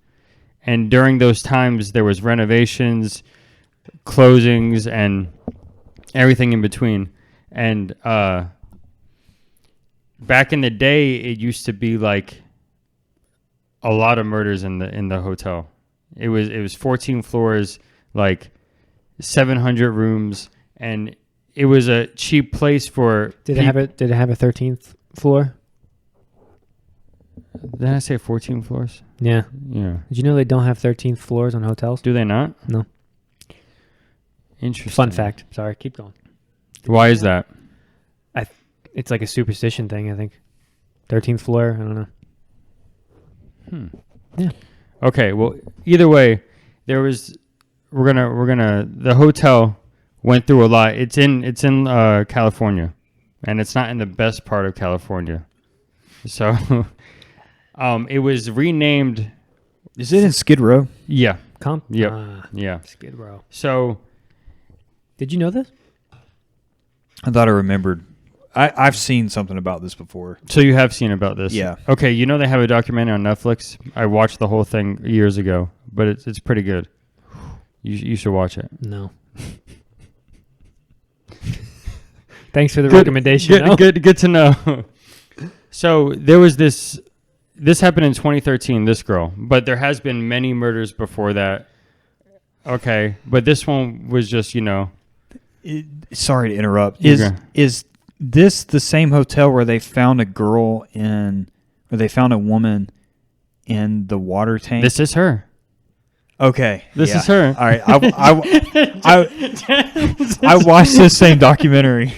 Speaker 1: And during those times, there was renovations, closings, and everything in between. And back in the day, it used to be like a lot of murders in the hotel. It was 14 floors, like 700 rooms, and it was a cheap place for.
Speaker 3: Did it have a 13th floor?
Speaker 1: Did I say 14 floors?
Speaker 3: Yeah.
Speaker 1: Yeah.
Speaker 3: Did you know they don't have 13th floors on hotels?
Speaker 1: Do they not?
Speaker 3: No.
Speaker 1: Interesting.
Speaker 3: Fun fact. Sorry, keep going.
Speaker 1: Why is that?
Speaker 3: It's like a superstition thing, I think. 13th floor, I don't know. Yeah.
Speaker 1: Okay, well, either way, we're gonna the hotel went through a lot. It's in California, and it's not in the best part of California. So it was renamed.
Speaker 2: Is it in Skid Row?
Speaker 1: Yeah, Yep.
Speaker 3: Ah,
Speaker 1: Yeah.
Speaker 3: Skid Row.
Speaker 1: So
Speaker 3: Did you know this?
Speaker 2: I thought I remembered. I've seen something about this before.
Speaker 1: So you have seen about this?
Speaker 2: Yeah.
Speaker 1: Okay, you know they have a documentary on Netflix. I watched the whole thing years ago, but it's pretty good. You should watch it.
Speaker 3: No. Thanks for the recommendation. No?
Speaker 1: Good to know. So there was this happened in 2013, this girl, but there has been many murders before that. Okay, but this one was just,
Speaker 2: Sorry to interrupt.
Speaker 1: Okay.
Speaker 2: Is this the same hotel where they found a woman in the water tank?
Speaker 1: This is her.
Speaker 2: Okay.
Speaker 1: This
Speaker 2: yeah.
Speaker 1: is her.
Speaker 2: All right. I watched this same documentary.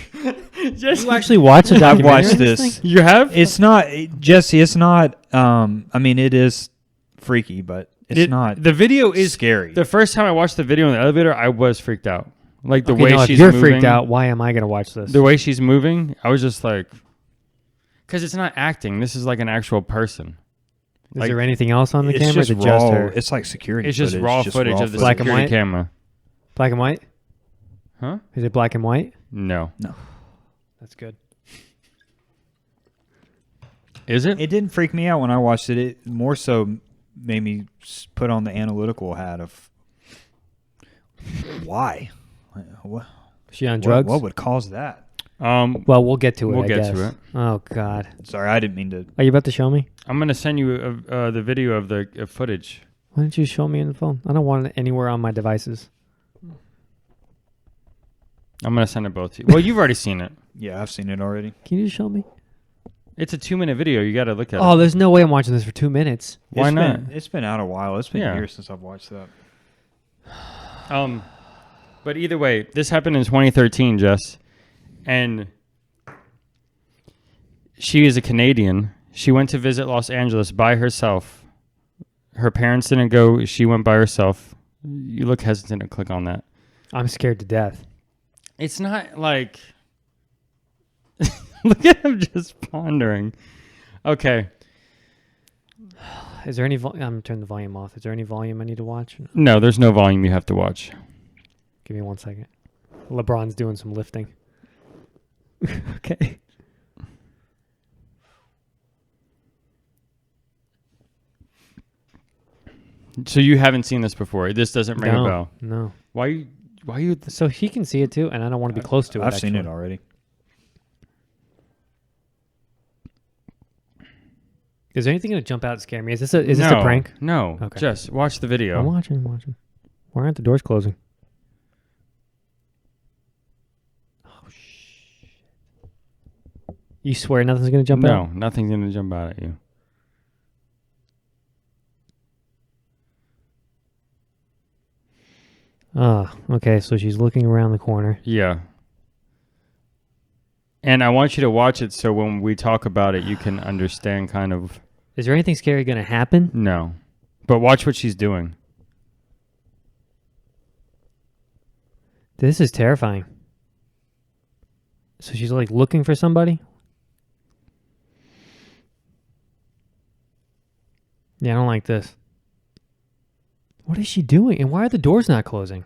Speaker 3: You actually watched a
Speaker 2: I've
Speaker 3: documentary?
Speaker 2: watched
Speaker 3: on
Speaker 2: this.
Speaker 3: thing?
Speaker 1: You have?
Speaker 2: It's not, Jesse, it's not, I mean, it is freaky, but it's not
Speaker 1: The video is
Speaker 2: scary.
Speaker 1: The first time I watched the video in the elevator, I was freaked out. Like the
Speaker 3: Okay,
Speaker 1: way
Speaker 3: no,
Speaker 1: she's
Speaker 3: if you're
Speaker 1: moving.
Speaker 3: freaked out, why am I going to watch this?
Speaker 1: The way she's moving, I was just like, because it's not acting. This is like an actual person.
Speaker 3: Is there anything else on the
Speaker 2: It's
Speaker 3: camera?
Speaker 2: just
Speaker 3: Or
Speaker 2: raw.
Speaker 3: just her?
Speaker 2: It's like security
Speaker 1: It's just
Speaker 2: footage.
Speaker 1: raw footage of the
Speaker 3: Black and
Speaker 1: security
Speaker 3: white?
Speaker 1: camera.
Speaker 3: Black and white?
Speaker 1: Huh?
Speaker 3: Is it black and white?
Speaker 1: No.
Speaker 3: That's good.
Speaker 1: Is it?
Speaker 2: It didn't freak me out when I watched it. It more so made me put on the analytical hat of why. What,
Speaker 3: Is she on drugs?
Speaker 2: What would cause that?
Speaker 3: Well, we'll get to it.
Speaker 1: We'll
Speaker 3: I
Speaker 1: get
Speaker 3: guess.
Speaker 1: to it.
Speaker 3: Oh God.
Speaker 2: Sorry, I didn't mean to.
Speaker 3: Are you about to show me?
Speaker 1: I'm gonna send you the video of the footage.
Speaker 3: Why don't you show me on the phone? I don't want it anywhere on my devices.
Speaker 1: I'm gonna send it both to you. Well, you've already seen it.
Speaker 2: Yeah, I've seen it already.
Speaker 3: Can you just show me?
Speaker 1: It's a 2-minute video. You got to look at
Speaker 3: Oh,
Speaker 1: it.
Speaker 3: there's no way I'm watching this for 2 minutes.
Speaker 1: Why not?
Speaker 2: It's been out a while. It's been
Speaker 1: Yeah.
Speaker 2: years since I've watched that.
Speaker 1: But either way, this happened in 2013, Jess, and she is a Canadian. She went to visit Los Angeles by herself. Her parents didn't go. She went by herself. You look hesitant to click on that.
Speaker 3: I'm scared to death.
Speaker 1: It's not like... Look at him just pondering. Okay.
Speaker 3: Is there any? I'm gonna turn the volume off. Is there any volume I need to watch?
Speaker 1: No, there's no volume you have to watch.
Speaker 3: Give me 1 second. LeBron's doing some lifting. Okay.
Speaker 1: So you haven't seen this before. This doesn't ring a bell.
Speaker 3: No.
Speaker 1: Why you
Speaker 3: So he can see it too, and I don't want to be close to it.
Speaker 2: I've seen it
Speaker 3: actually.
Speaker 2: already.
Speaker 3: Is there anything gonna jump out and scare me? Is this a prank?
Speaker 1: No.
Speaker 3: Okay.
Speaker 1: Just watch the video.
Speaker 3: I'm watching. Why aren't the doors closing? Oh shit! You swear nothing's gonna jump out?
Speaker 1: No, nothing's gonna jump out at you.
Speaker 3: Ah, okay. So she's looking around the corner.
Speaker 1: Yeah. And I want you to watch it so when we talk about it, you can understand kind of.
Speaker 3: Is there anything scary gonna happen?
Speaker 1: No. But watch what she's doing.
Speaker 3: This is terrifying. So she's like looking for somebody? Yeah, I don't like this. What is she doing? And why are the doors not closing?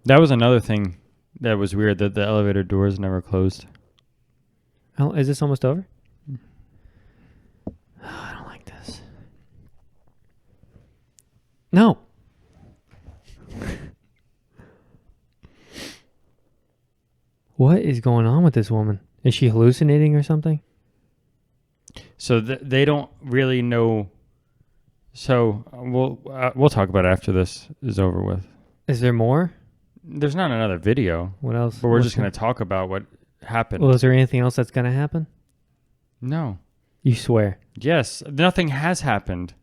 Speaker 1: That was another thing that was weird, that the elevator doors never closed.
Speaker 3: Oh, is this almost over? Oh, I don't like this. No. What is going on with this woman? Is she hallucinating or something?
Speaker 1: So they don't really know. So we'll talk about it after this is over with.
Speaker 3: Is there more?
Speaker 1: There's not another video,
Speaker 3: What else?
Speaker 1: but we're
Speaker 3: What's
Speaker 1: just going to talk about what happened.
Speaker 3: Well, is there anything else that's going to happen?
Speaker 1: No.
Speaker 3: You swear.
Speaker 1: Yes, nothing has happened.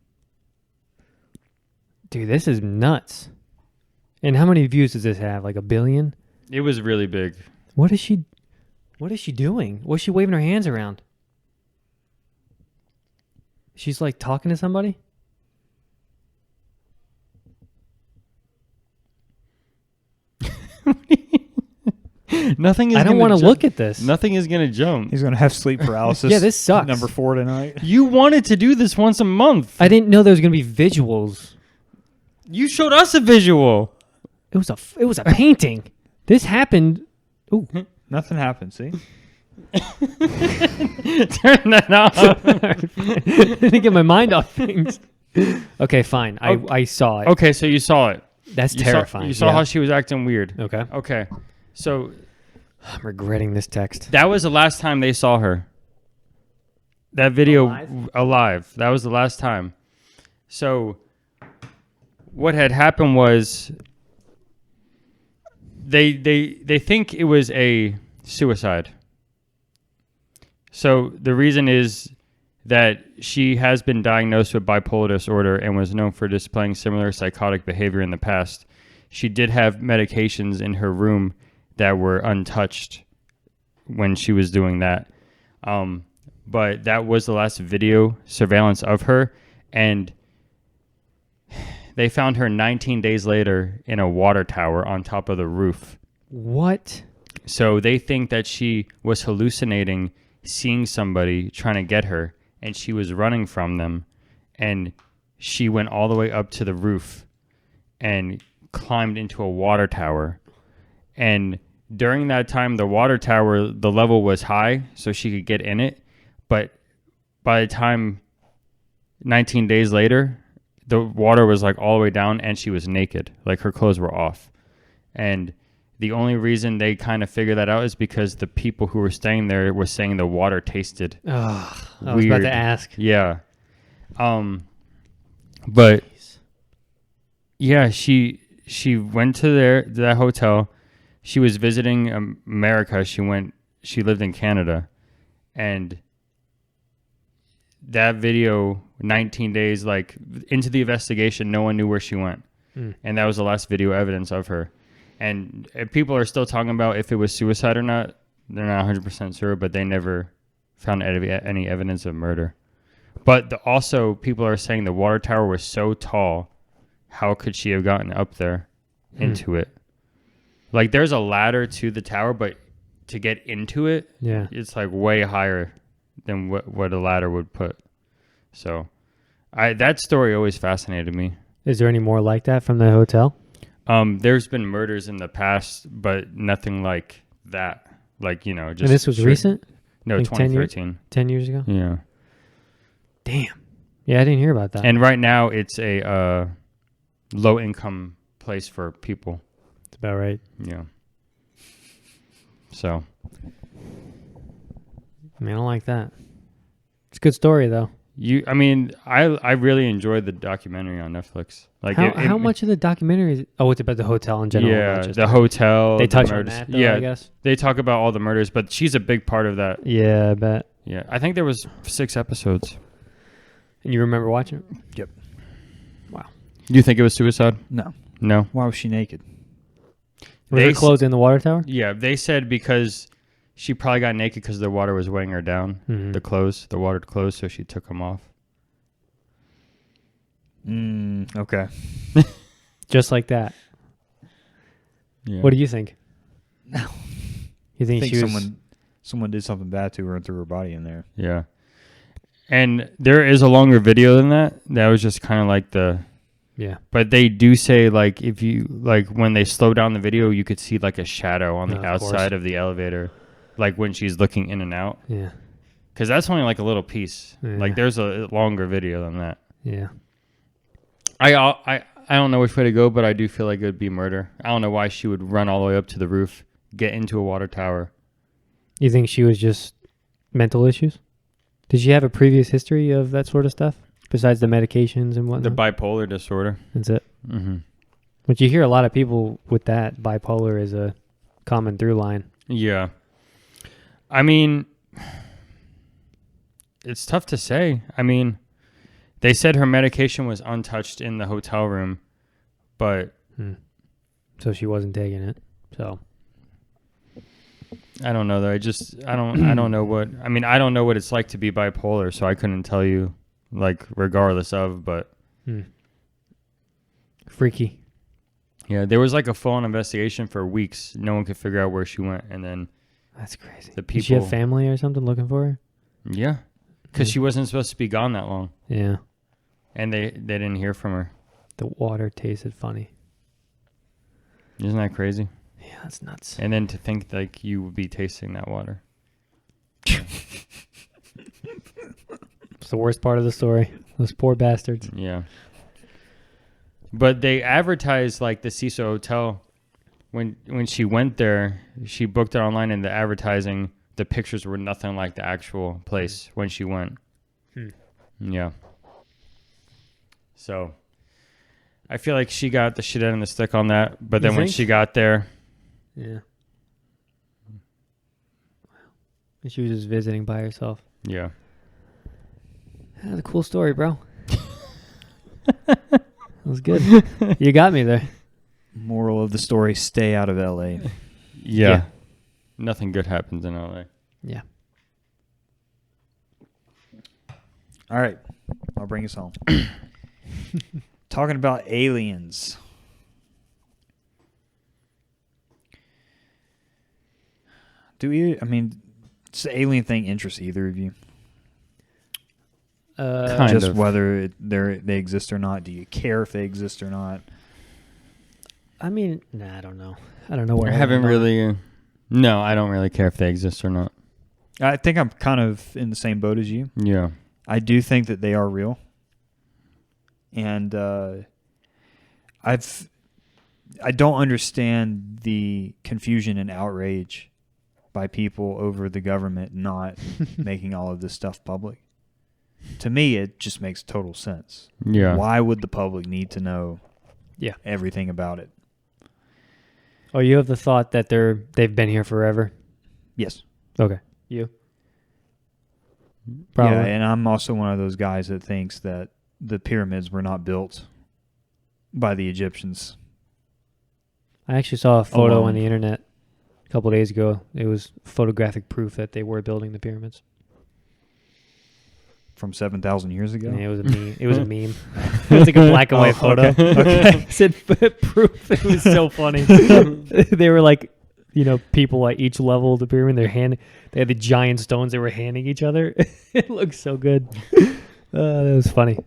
Speaker 3: Dude, this is nuts. And how many views does this have? Like 1 billion?
Speaker 1: It was really big.
Speaker 3: What is she doing? What's she waving her hands around? She's like talking to somebody?
Speaker 1: Nothing is
Speaker 3: I don't
Speaker 1: want to
Speaker 3: look at this.
Speaker 1: Nothing is going to jump.
Speaker 2: He's gonna have sleep paralysis.
Speaker 3: Yeah, this sucks.
Speaker 2: Number 4 tonight.
Speaker 1: You wanted to do this once a month.
Speaker 3: I didn't know there was going to be visuals.
Speaker 1: You showed us a visual.
Speaker 3: It was a painting. This happened. Ooh.
Speaker 2: Nothing happened. See.
Speaker 1: Turn that off.
Speaker 3: I didn't get my mind off things. Okay, fine. I saw it.
Speaker 1: Okay, so you saw it.
Speaker 3: That's
Speaker 1: You
Speaker 3: terrifying.
Speaker 1: You saw how she was acting weird.
Speaker 3: Okay.
Speaker 1: Okay. So
Speaker 3: I'm regretting this text.
Speaker 1: that was the last time they saw her. That video alive. That was the last time. So what had happened was they think it was a suicide. So the reason is that she has been diagnosed with bipolar disorder and was known for displaying similar psychotic behavior in the past. She did have medications in her room that were untouched when she was doing that. But that was the last video surveillance of her. And they found her 19 days later in a water tower on top of the roof.
Speaker 3: What?
Speaker 1: So they think that she was hallucinating, seeing somebody trying to get her, and she was running from them. And she went all the way up to the roof and climbed into a water tower. And during that time, the water tower, the level was high, so she could get in it. But by the time 19 days later, the water was like all the way down and she was naked. Like her clothes were off. And the only reason they kind of figured that out is because the people who were staying there were saying the water tasted
Speaker 3: Oh, I
Speaker 1: weird.
Speaker 3: was about to ask.
Speaker 1: Yeah. But yeah, she went to that hotel. She was visiting America. She lived in Canada. And that video, 19 days, like into the investigation, no one knew where she went. And that was the last video evidence of her. And people are still talking about if it was suicide or not. They're not 100% sure, but they never found any evidence of murder. But also, people are saying the water tower was so tall. How could she have gotten up there into it? Like, there's a ladder to the tower, but to get into it,
Speaker 3: Yeah.
Speaker 1: it's like way higher than what a ladder would put. So, that story always fascinated me.
Speaker 3: Is there any more like that from the hotel?
Speaker 1: There's been murders in the past, but nothing like that. Like, just.
Speaker 3: And this was recent?
Speaker 1: No,
Speaker 3: Like
Speaker 1: 2013.
Speaker 3: 10 years ago?
Speaker 1: Yeah.
Speaker 3: Damn. Yeah, I didn't hear about that.
Speaker 1: And right now, it's a low income place for people.
Speaker 3: That's about right.
Speaker 1: Yeah. So.
Speaker 3: I mean, I don't like that. It's a good story, though.
Speaker 1: I really enjoyed the documentary on Netflix. Like,
Speaker 3: how much of the documentary is? Oh, it's about the hotel in general.
Speaker 1: Yeah,
Speaker 3: not just
Speaker 1: the hotel.
Speaker 3: They
Speaker 1: the
Speaker 3: touch on
Speaker 1: murders.
Speaker 3: that, though,
Speaker 1: yeah,
Speaker 3: I guess.
Speaker 1: they talk about all the murders, but she's a big part of that.
Speaker 3: Yeah, I bet.
Speaker 1: Yeah, I think there was 6 episodes.
Speaker 3: And you remember watching it?
Speaker 2: Yep.
Speaker 3: Wow.
Speaker 1: You think it was suicide?
Speaker 2: No.
Speaker 1: No.
Speaker 2: Why was she naked?
Speaker 3: Were her clothes in the water tower?
Speaker 1: Yeah, they said because she probably got naked because the water was weighing her down.
Speaker 3: Mm-hmm.
Speaker 1: The watered clothes, so she took them off.
Speaker 2: Okay.
Speaker 3: Just like that.
Speaker 1: Yeah.
Speaker 3: What do you think?
Speaker 2: No.
Speaker 3: You think,
Speaker 2: I think
Speaker 3: she was...
Speaker 2: someone did something bad to her and threw her body in there.
Speaker 1: Yeah. And there is a longer video than that. That was just kind of like the...
Speaker 3: Yeah.
Speaker 1: But they do say, like, if you... Like, when they slow down the video, you could see, like, a shadow on the outside of the elevator. Like, when she's looking in and out.
Speaker 3: Yeah.
Speaker 1: Because that's only, like, a little piece.
Speaker 3: Yeah.
Speaker 1: Like, there's a longer video than that.
Speaker 3: Yeah.
Speaker 1: I don't know which way to go, but I do feel like it would be murder. I don't know why she would run all the way up to the roof, get into a water tower.
Speaker 3: You think she was just mental issues? Did she have a previous history of that sort of stuff besides the medications and whatnot?
Speaker 1: The bipolar disorder.
Speaker 3: That's it.
Speaker 1: Mm-hmm.
Speaker 3: But you hear a lot of people with that. Bipolar is a common through line.
Speaker 1: Yeah. I mean, it's tough to say. I mean, they said her medication was untouched in the hotel room, but...
Speaker 3: So she wasn't taking it. So...
Speaker 1: I don't know though. I don't know what... I mean, I don't know what it's like to be bipolar, so I couldn't tell you, like, regardless of, but...
Speaker 3: Freaky.
Speaker 1: Yeah, there was like a full-on investigation for weeks. No one could figure out where she went, and then...
Speaker 3: That's crazy.
Speaker 1: The people...
Speaker 3: Did she have family or something looking for her?
Speaker 1: Yeah, because she wasn't supposed to be gone that long.
Speaker 3: Yeah.
Speaker 1: And they didn't hear from her.
Speaker 3: The water tasted funny.
Speaker 1: Isn't that crazy?
Speaker 3: Yeah, that's nuts.
Speaker 1: And then to think like you would be tasting that water.
Speaker 3: It's the worst part of the story. Those poor bastards.
Speaker 1: Yeah. But they advertised like the Cecil Hotel when she went there. She booked it online, and the advertising, the pictures were nothing like the actual place when she went. Yeah. So I feel like she got the shit out of the stick on that. But then when she got there,
Speaker 3: yeah. And she was just visiting by herself.
Speaker 1: yeah.
Speaker 3: That's a cool story, bro. That was good. You got me there.
Speaker 2: Moral of the story, stay out of L.A.
Speaker 1: Yeah. Nothing good happens in LA.
Speaker 3: Yeah.
Speaker 2: All right. I'll bring us home. Talking about aliens. Does the alien thing interest either of you?
Speaker 1: Kind
Speaker 2: Just
Speaker 1: of.
Speaker 2: whether they exist or not. Do you care if they exist or not?
Speaker 3: I mean, I don't know. I don't know where
Speaker 1: I haven't really. No, I don't really care if they exist or not.
Speaker 2: I think I'm kind of in the same boat as you.
Speaker 1: Yeah.
Speaker 2: I do think that they are real. And I don't understand the confusion and outrage by people over the government not making all of this stuff public. To me, it just makes total sense.
Speaker 1: Yeah.
Speaker 2: Why would the public need to know everything about it?
Speaker 3: Oh, you have the thought that they've been here forever?
Speaker 2: Yes.
Speaker 3: Okay. You? Probably.
Speaker 2: Yeah, and I'm also one of those guys that thinks that the pyramids were not built by the Egyptians.
Speaker 3: I actually saw a photo
Speaker 2: Alone.
Speaker 3: on the internet a couple of days ago. It was photographic proof that they were building the pyramids.
Speaker 2: From 7,000 years ago?
Speaker 3: Yeah, it was a meme. It was a meme. It was like a black and white photo.
Speaker 2: Okay.
Speaker 3: It said proof. It was so funny. They were like, people at each level of the pyramid. They had the giant stones they were handing each other. It looked so good. That was funny.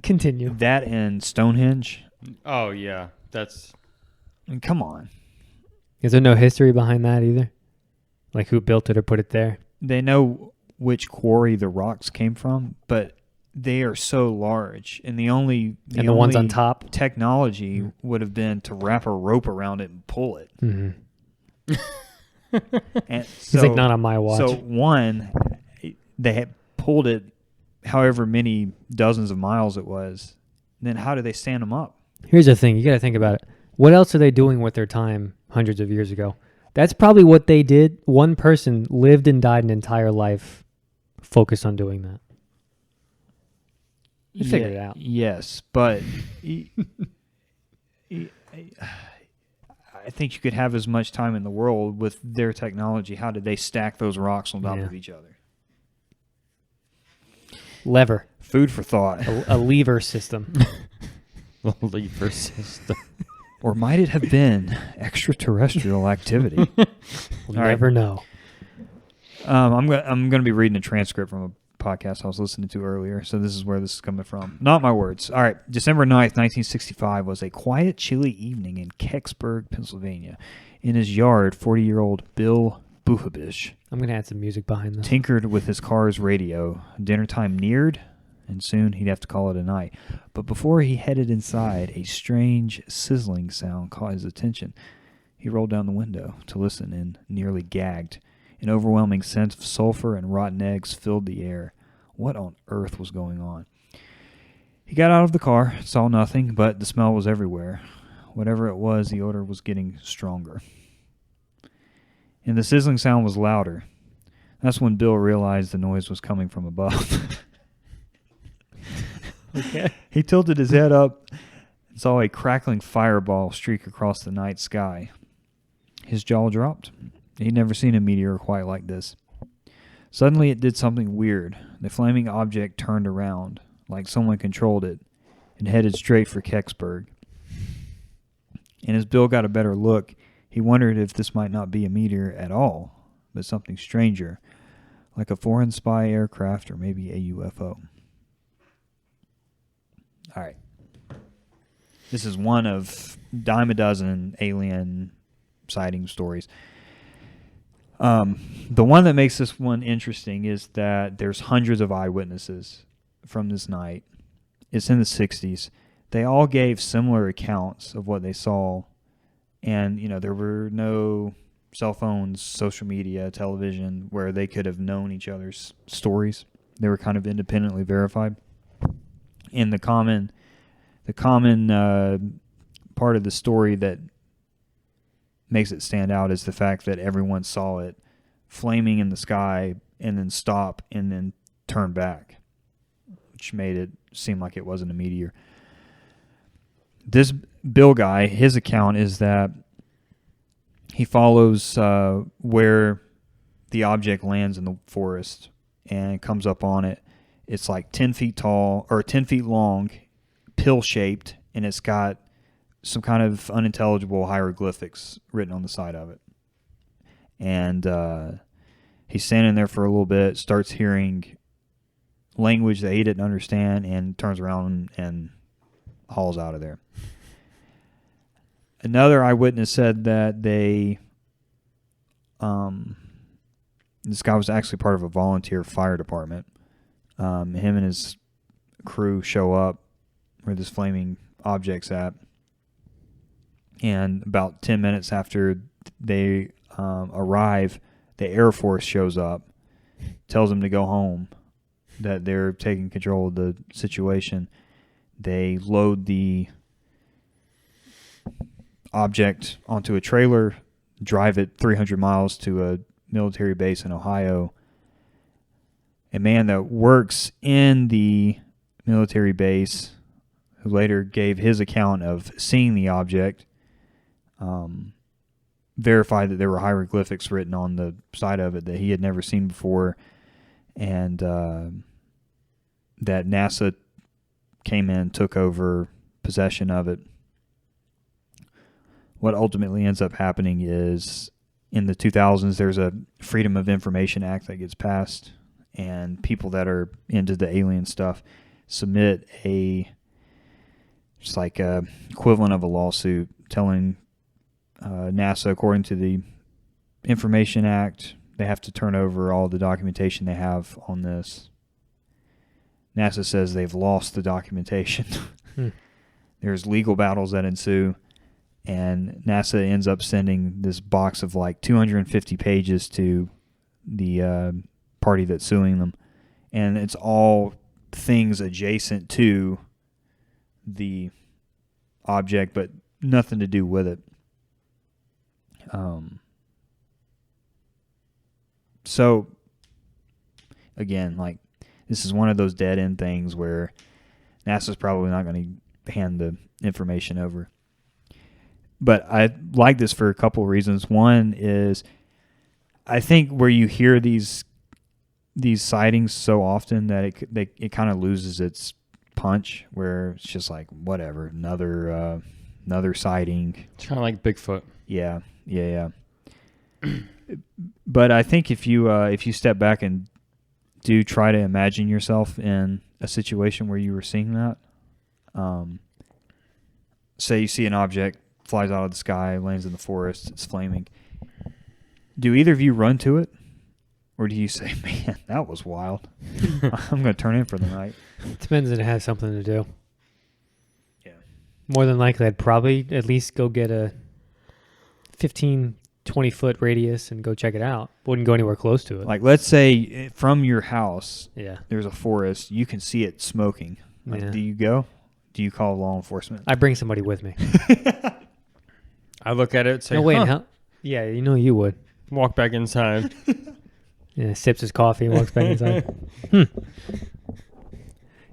Speaker 3: Continue.
Speaker 2: That and Stonehenge?
Speaker 1: Oh, yeah. That's...
Speaker 2: Come on.
Speaker 3: Is there no history behind that either? Like who built it or put it there?
Speaker 2: They know which quarry the rocks came from, but they are so large, and the
Speaker 3: ones on top
Speaker 2: technology would have been to wrap a rope around it and pull it.
Speaker 3: Mm-hmm.
Speaker 2: And
Speaker 3: It's like not on my watch.
Speaker 2: So one, they had pulled it however many dozens of miles it was. Then how do they stand them up?
Speaker 3: Here's the thing. You got to think about it. What else are they doing with their time hundreds of years ago? That's probably what they did. One person lived and died an entire life focused on doing that. You figured it out.
Speaker 2: Yes, but I think you could have as much time in the world with their technology. How did they stack those rocks on top of each other?
Speaker 3: Lever.
Speaker 2: Food for thought.
Speaker 3: A lever system.
Speaker 1: The lever system.
Speaker 2: Or might it have been extraterrestrial activity?
Speaker 3: We'll never know.
Speaker 2: I'm going to be reading a transcript from a podcast I was listening to earlier, so this is where this is coming from. Not my words. All right. December 9th, 1965 was a quiet, chilly evening in Kecksburg, Pennsylvania. In his yard, 40-year-old Bill Buhabish
Speaker 3: I'm going to add some music behind this.
Speaker 2: tinkered with his car's radio. Dinner time neared, and soon he'd have to call it a night. But before he headed inside, a strange, sizzling sound caught his attention. He rolled down the window to listen and nearly gagged. An overwhelming scent of sulfur and rotten eggs filled the air. What on earth was going on? He got out of the car, saw nothing, but the smell was everywhere. Whatever it was, the odor was getting stronger. And the sizzling sound was louder. That's when Bill realized the noise was coming from above.
Speaker 3: Okay.
Speaker 2: He tilted his head up and saw a crackling fireball streak across the night sky. His jaw dropped. He'd never seen a meteor quite like this. Suddenly it did something weird. The flaming object turned around, like someone controlled it, and headed straight for Kecksburg. And as Bill got a better look, he wondered if this might not be a meteor at all, but something stranger, like a foreign spy aircraft or maybe a UFO. All right. This is one of dime a dozen alien sighting stories. The one that makes this one interesting is that there's hundreds of eyewitnesses from this night. It's in the 60s. They all gave similar accounts of what they saw. And, there were no cell phones, social media, television, where they could have known each other's stories. They were kind of independently verified. And the common part of the story that makes it stand out is the fact that everyone saw it flaming in the sky and then stop and then turn back, which made it seem like it wasn't a meteor. This Bill guy, his account is that he follows where the object lands in the forest and comes up on it. It's like 10 feet tall or 10 feet long, pill-shaped, and it's got some kind of unintelligible hieroglyphics written on the side of it. And he's standing there for a little bit, starts hearing language that he didn't understand, and turns around and hauls out of there. Another eyewitness said that this guy was actually part of a volunteer fire department. Him and his crew show up where this flaming object's at. And about 10 minutes after they arrive, the Air Force shows up, tells them to go home, that they're taking control of the situation. They load the object onto a trailer, drive it 300 miles to a military base in Ohio. A man that works in the military base, who later gave his account of seeing the object, verified that there were hieroglyphics written on the side of it that he had never seen before, and that NASA came in, took over possession of it. What ultimately ends up happening is in the 2000s, there's a Freedom of Information Act that gets passed, and people that are into the alien stuff submit just like a equivalent of a lawsuit telling NASA, according to the Information Act, they have to turn over all the documentation they have on this. NASA says they've lost the documentation. There's legal battles that ensue, and NASA ends up sending this box of like 250 pages to the party that's suing them, and it's all things adjacent to the object, but nothing to do with it. So again, like, this is one of those dead end things where NASA's probably not going to hand the information over. But I like this for a couple of reasons. One is, I think where you hear these sightings so often that it kind of loses its punch, where it's just like, whatever, another sighting.
Speaker 1: It's kind of like Bigfoot.
Speaker 2: Yeah. But I think if you step back and do try to imagine yourself in a situation where you were seeing that, say you see an object flies out of the sky, lands in the forest, it's flaming. Do either of you run to it? Or do you say, man, that was wild. I'm going to turn in for the night.
Speaker 3: Depends if it has something to do.
Speaker 2: Yeah.
Speaker 3: More than likely, I'd probably at least go get a 15, 20-foot radius and go check it out. Wouldn't go anywhere close to it.
Speaker 2: Like, let's say from your house,
Speaker 3: yeah,
Speaker 2: there's a forest. You can see it smoking. Like,
Speaker 3: yeah.
Speaker 2: Do you go? Do you call law enforcement?
Speaker 3: I bring somebody with me.
Speaker 1: I look at it and say,
Speaker 3: No, wait,
Speaker 1: huh.
Speaker 3: how? Yeah, you would.
Speaker 1: Walk back inside.
Speaker 3: Yeah, sips his coffee and walks back inside.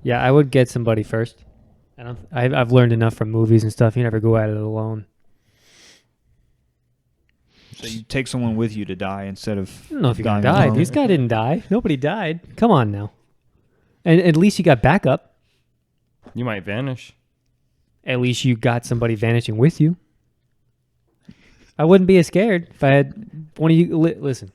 Speaker 3: Yeah, I would get somebody first. I've learned enough from movies and stuff. You never go at it alone.
Speaker 2: So you take someone with you to die instead of
Speaker 3: I don't know if you're going to
Speaker 2: dying
Speaker 3: die.
Speaker 2: alone.
Speaker 3: This guy didn't die. Nobody died. Come on now. And at least you got backup.
Speaker 1: You might vanish.
Speaker 3: At least you got somebody vanishing with you. I wouldn't be as scared if I had one of you. Listen.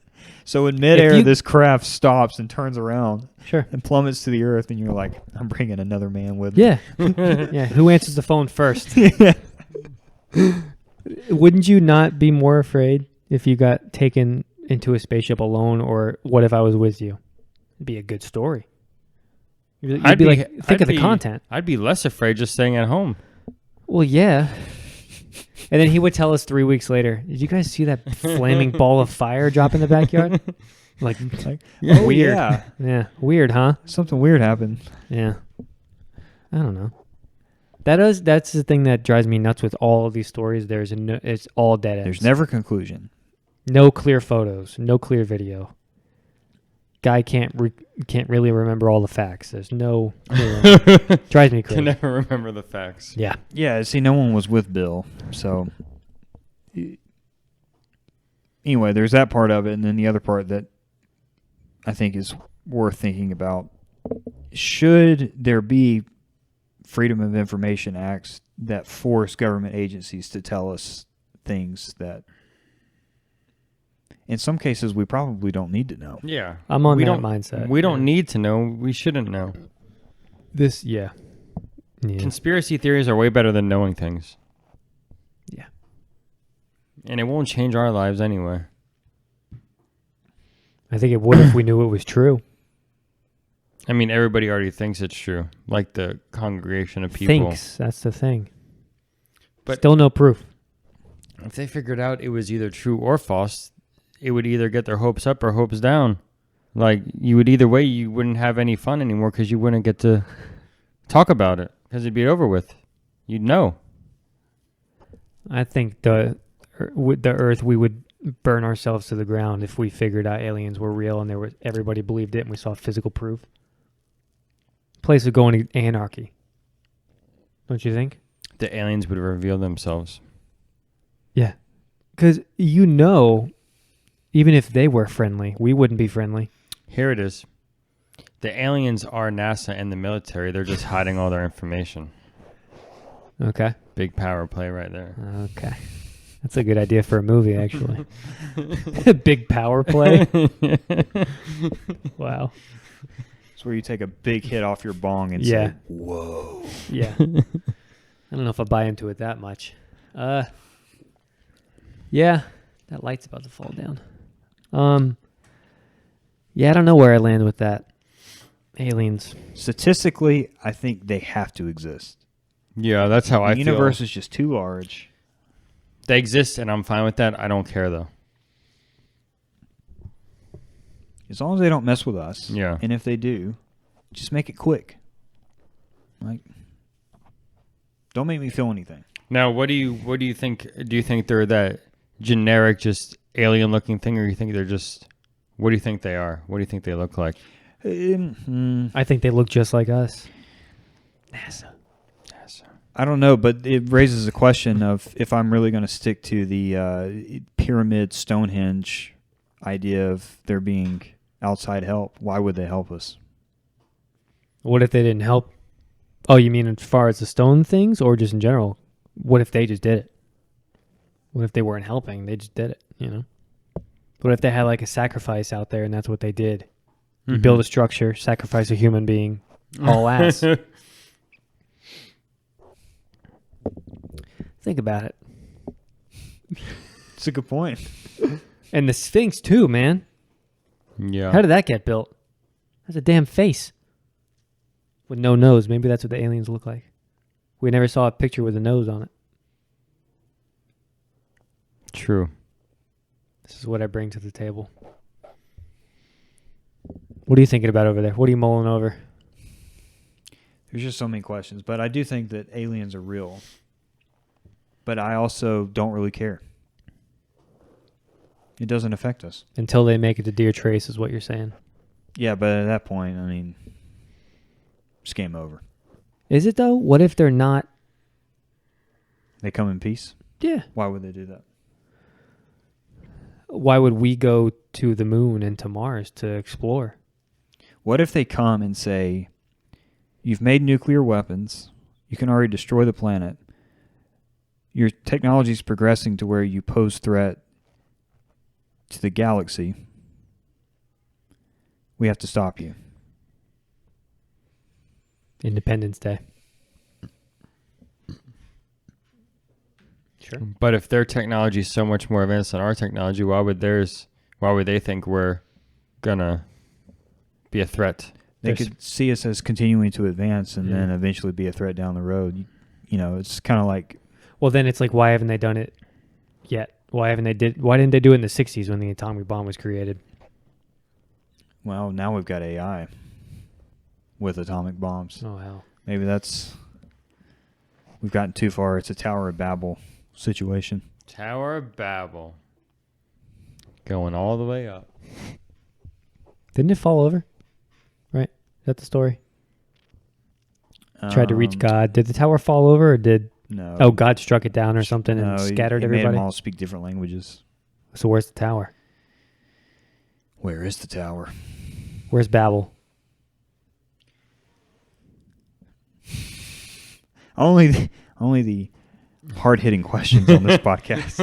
Speaker 2: So in midair,
Speaker 3: you-
Speaker 2: this craft stops and turns around
Speaker 3: Sure.
Speaker 2: and plummets to the earth, and you're like, I'm bringing another man with me.
Speaker 3: Yeah. Yeah. Who answers the phone first?
Speaker 2: Yeah.
Speaker 3: Wouldn't you not be more afraid if you got taken into a spaceship alone, or what if I was with you? It'd be a good story. You'd be like, think of the content.
Speaker 1: I'd be less afraid just staying at home.
Speaker 3: Well, yeah. And then he would tell us 3 weeks later, did you guys see that flaming ball of fire drop in the backyard? Like
Speaker 2: Oh,
Speaker 3: weird.
Speaker 2: Yeah.
Speaker 3: Yeah. Weird, huh?
Speaker 2: Something weird happened.
Speaker 3: Yeah. I don't know. That's the thing that drives me nuts with all of these stories. It's all dead ends.
Speaker 2: There's never conclusion.
Speaker 3: No clear photos, no clear video. Guy can't really remember all the facts. There's no drives me
Speaker 1: Can
Speaker 3: crazy.
Speaker 1: never remember the facts.
Speaker 3: Yeah.
Speaker 2: Yeah, see, no one was with Bill, so anyway, there's that part of it, and then the other part that I think is worth thinking about: should there be Freedom of Information Acts that force government agencies to tell us things that, in some cases, we probably don't need to know?
Speaker 1: Yeah.
Speaker 3: I'm on
Speaker 1: we
Speaker 3: that
Speaker 1: don't,
Speaker 3: mindset.
Speaker 1: We don't need to know. We shouldn't know.
Speaker 3: Yeah.
Speaker 1: Conspiracy theories are way better than knowing things.
Speaker 3: Yeah.
Speaker 1: And it won't change our lives anyway.
Speaker 3: I think it would if we knew it was true.
Speaker 1: I mean, everybody already thinks it's true. Like the congregation of people.
Speaker 3: Thinks. That's the thing.
Speaker 1: But
Speaker 3: Still no proof.
Speaker 1: if they figured out it was either true or false, it would either get their hopes up or hopes down. Like, you would either way, you wouldn't have any fun anymore because you wouldn't get to talk about it because it'd be over with. You'd know.
Speaker 3: I think with the Earth, we would burn ourselves to the ground if we figured out aliens were real and everybody believed it and we saw physical proof. Place would go into anarchy. Don't you think?
Speaker 1: The aliens would reveal themselves.
Speaker 3: Yeah. Because even if they were friendly, we wouldn't be friendly.
Speaker 1: Here it is. The aliens are NASA and the military. They're just hiding all their information.
Speaker 3: Okay.
Speaker 1: Big power play right there.
Speaker 3: Okay. That's a good idea for a movie, actually. Big power play. Wow.
Speaker 2: It's where you take a big hit off your bong and
Speaker 3: Yeah.
Speaker 2: say, whoa.
Speaker 3: Yeah. I don't know if I buy into it that much. Yeah. That light's about to fall down. Yeah, I don't know where I land with that. Aliens.
Speaker 2: Statistically, I think they have to exist.
Speaker 1: Yeah, that's how I
Speaker 2: The
Speaker 1: feel.
Speaker 2: universe is just too large.
Speaker 1: They exist, and I'm fine with that. I don't care, though.
Speaker 2: As long as they don't mess with us.
Speaker 1: Yeah.
Speaker 2: And if they do, just make it quick. Like, don't make me feel anything.
Speaker 1: Now, what do you think? Do you think they're that generic, just alien-looking thing, or you think they're just? What do you think they are? What do you think they look like?
Speaker 3: I think they look just like us. NASA.
Speaker 2: I don't know, but it raises a question of if I'm really going to stick to the pyramid Stonehenge idea of there being outside help. Why would they help us?
Speaker 3: What if they didn't help? Oh, you mean as far as the stone things or just in general? What if they just did it? What if they weren't helping? They just did it, you know? What if they had like a sacrifice out there and that's what they did? You build a structure, sacrifice a human being, all ass. Think about it.
Speaker 2: It's a good point.
Speaker 3: And the Sphinx too, man.
Speaker 1: Yeah.
Speaker 3: How did that get built? That's a damn face. With no nose. Maybe that's what the aliens look like. We never saw a picture with a nose on it.
Speaker 1: True.
Speaker 3: This is what I bring to the table. What are you thinking about over there? What are you mulling over?
Speaker 2: There's just so many questions, but I do think that aliens are real. But I also don't really care. It doesn't affect us.
Speaker 3: Until they make it to Deer Trace is what you're saying.
Speaker 2: Yeah, but at that point, I mean, it's game over.
Speaker 3: Is it though? What if they're not?
Speaker 2: They come in peace?
Speaker 3: Yeah.
Speaker 2: Why would they do that?
Speaker 3: Why would we go to the moon and to Mars to explore?
Speaker 2: What if they come and say, you've made nuclear weapons, you can already destroy the planet, your technology is progressing to where you pose threat to the galaxy, we have to stop you.
Speaker 3: Independence Day. Sure.
Speaker 1: But if their technology is so much more advanced than our technology, why would they think we're gonna be a threat?
Speaker 2: They could see us as continuing to advance and then eventually be a threat down the road. You know, it's kind of like...
Speaker 3: Well, then it's like, why haven't they done it yet? Why didn't they do it in the 60s when the atomic bomb was created?
Speaker 2: Well, now we've got AI with atomic bombs.
Speaker 3: Oh, hell.
Speaker 2: Maybe we've gotten too far. It's a Tower of Babel situation.
Speaker 1: Tower of Babel. Going all the way up.
Speaker 3: Didn't it fall over? Right? Is that the story? Tried to reach God. Did the tower fall over or did...
Speaker 2: No.
Speaker 3: Oh, God struck it down or something and scattered
Speaker 2: he
Speaker 3: everybody?
Speaker 2: made them all speak different languages.
Speaker 3: So where's the tower?
Speaker 2: Where is the tower?
Speaker 3: Where's Babel?
Speaker 2: Only the hard-hitting questions on this podcast.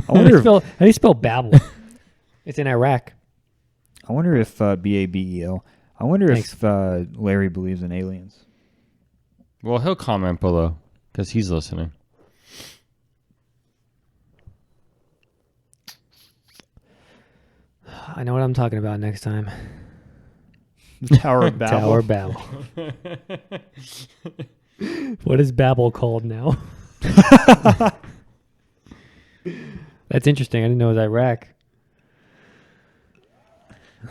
Speaker 2: I wonder
Speaker 3: how do you spell Babel? It's in Iraq.
Speaker 2: I wonder if Babel. I wonder
Speaker 3: Thanks.
Speaker 2: if Larry believes in aliens.
Speaker 1: Well, he'll comment below because he's listening.
Speaker 3: I know what I'm talking about next time.
Speaker 2: The Tower of Babel.
Speaker 3: Tower of Babel. What is Babel called now? That's interesting. I didn't know it was Iraq.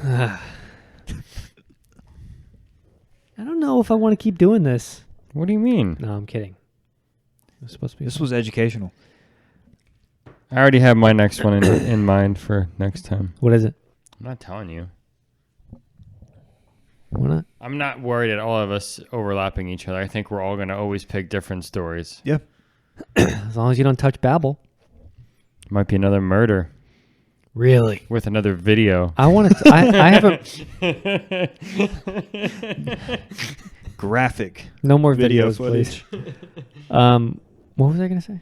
Speaker 3: I don't know if I want to keep doing this.
Speaker 1: What do you mean?
Speaker 3: No, I'm kidding. It was supposed to be.
Speaker 2: This was educational.
Speaker 1: I already have my next one in mind for next time.
Speaker 3: What is it?
Speaker 1: I'm not telling you.
Speaker 3: Why not?
Speaker 1: I'm not worried at all of us overlapping each other. I think we're all going to always pick different stories.
Speaker 2: Yeah.
Speaker 3: As long as you don't touch Babel.
Speaker 1: Might be another murder
Speaker 3: Really?
Speaker 1: with another video.
Speaker 3: I want to. I have a.
Speaker 2: Graphic.
Speaker 3: No more
Speaker 2: Video
Speaker 3: videos,
Speaker 2: footage.
Speaker 3: please. What was I going to say?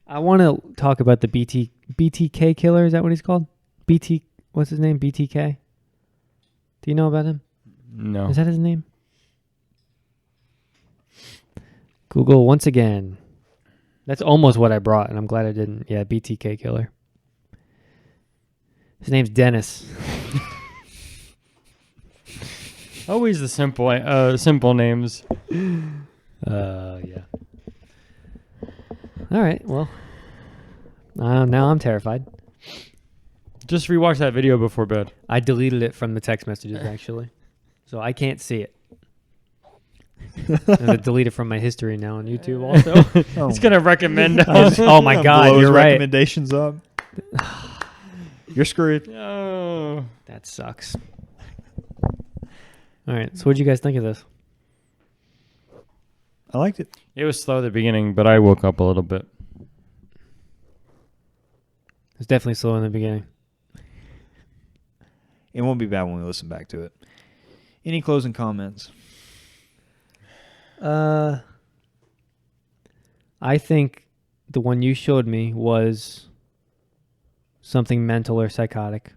Speaker 3: I want to talk about the BTK killer. Is that what he's called? What's his name? BTK? Do you know about him?
Speaker 1: No.
Speaker 3: Is that his name? Google once again. That's almost what I brought, and I'm glad I didn't. Yeah, BTK killer. His name's Dennis.
Speaker 1: Always the simple names.
Speaker 3: Yeah. All right, well. Now I'm terrified.
Speaker 1: Just rewatch that video before bed.
Speaker 3: I deleted it from the text messages, actually. So I can't see it. I'm going to delete it from my history now on YouTube also.
Speaker 1: It's going to recommend
Speaker 3: Oh my God,
Speaker 2: Blow his
Speaker 3: you're right.
Speaker 2: recommendations up. You're screwed.
Speaker 1: Oh.
Speaker 3: That sucks. All right, so what did you guys think of this?
Speaker 2: I liked it.
Speaker 1: It was slow at the beginning, but I woke up a little bit.
Speaker 3: It's definitely slow in the beginning.
Speaker 2: It won't be bad when we listen back to it. Any closing comments?
Speaker 3: I think the one you showed me was something mental or psychotic.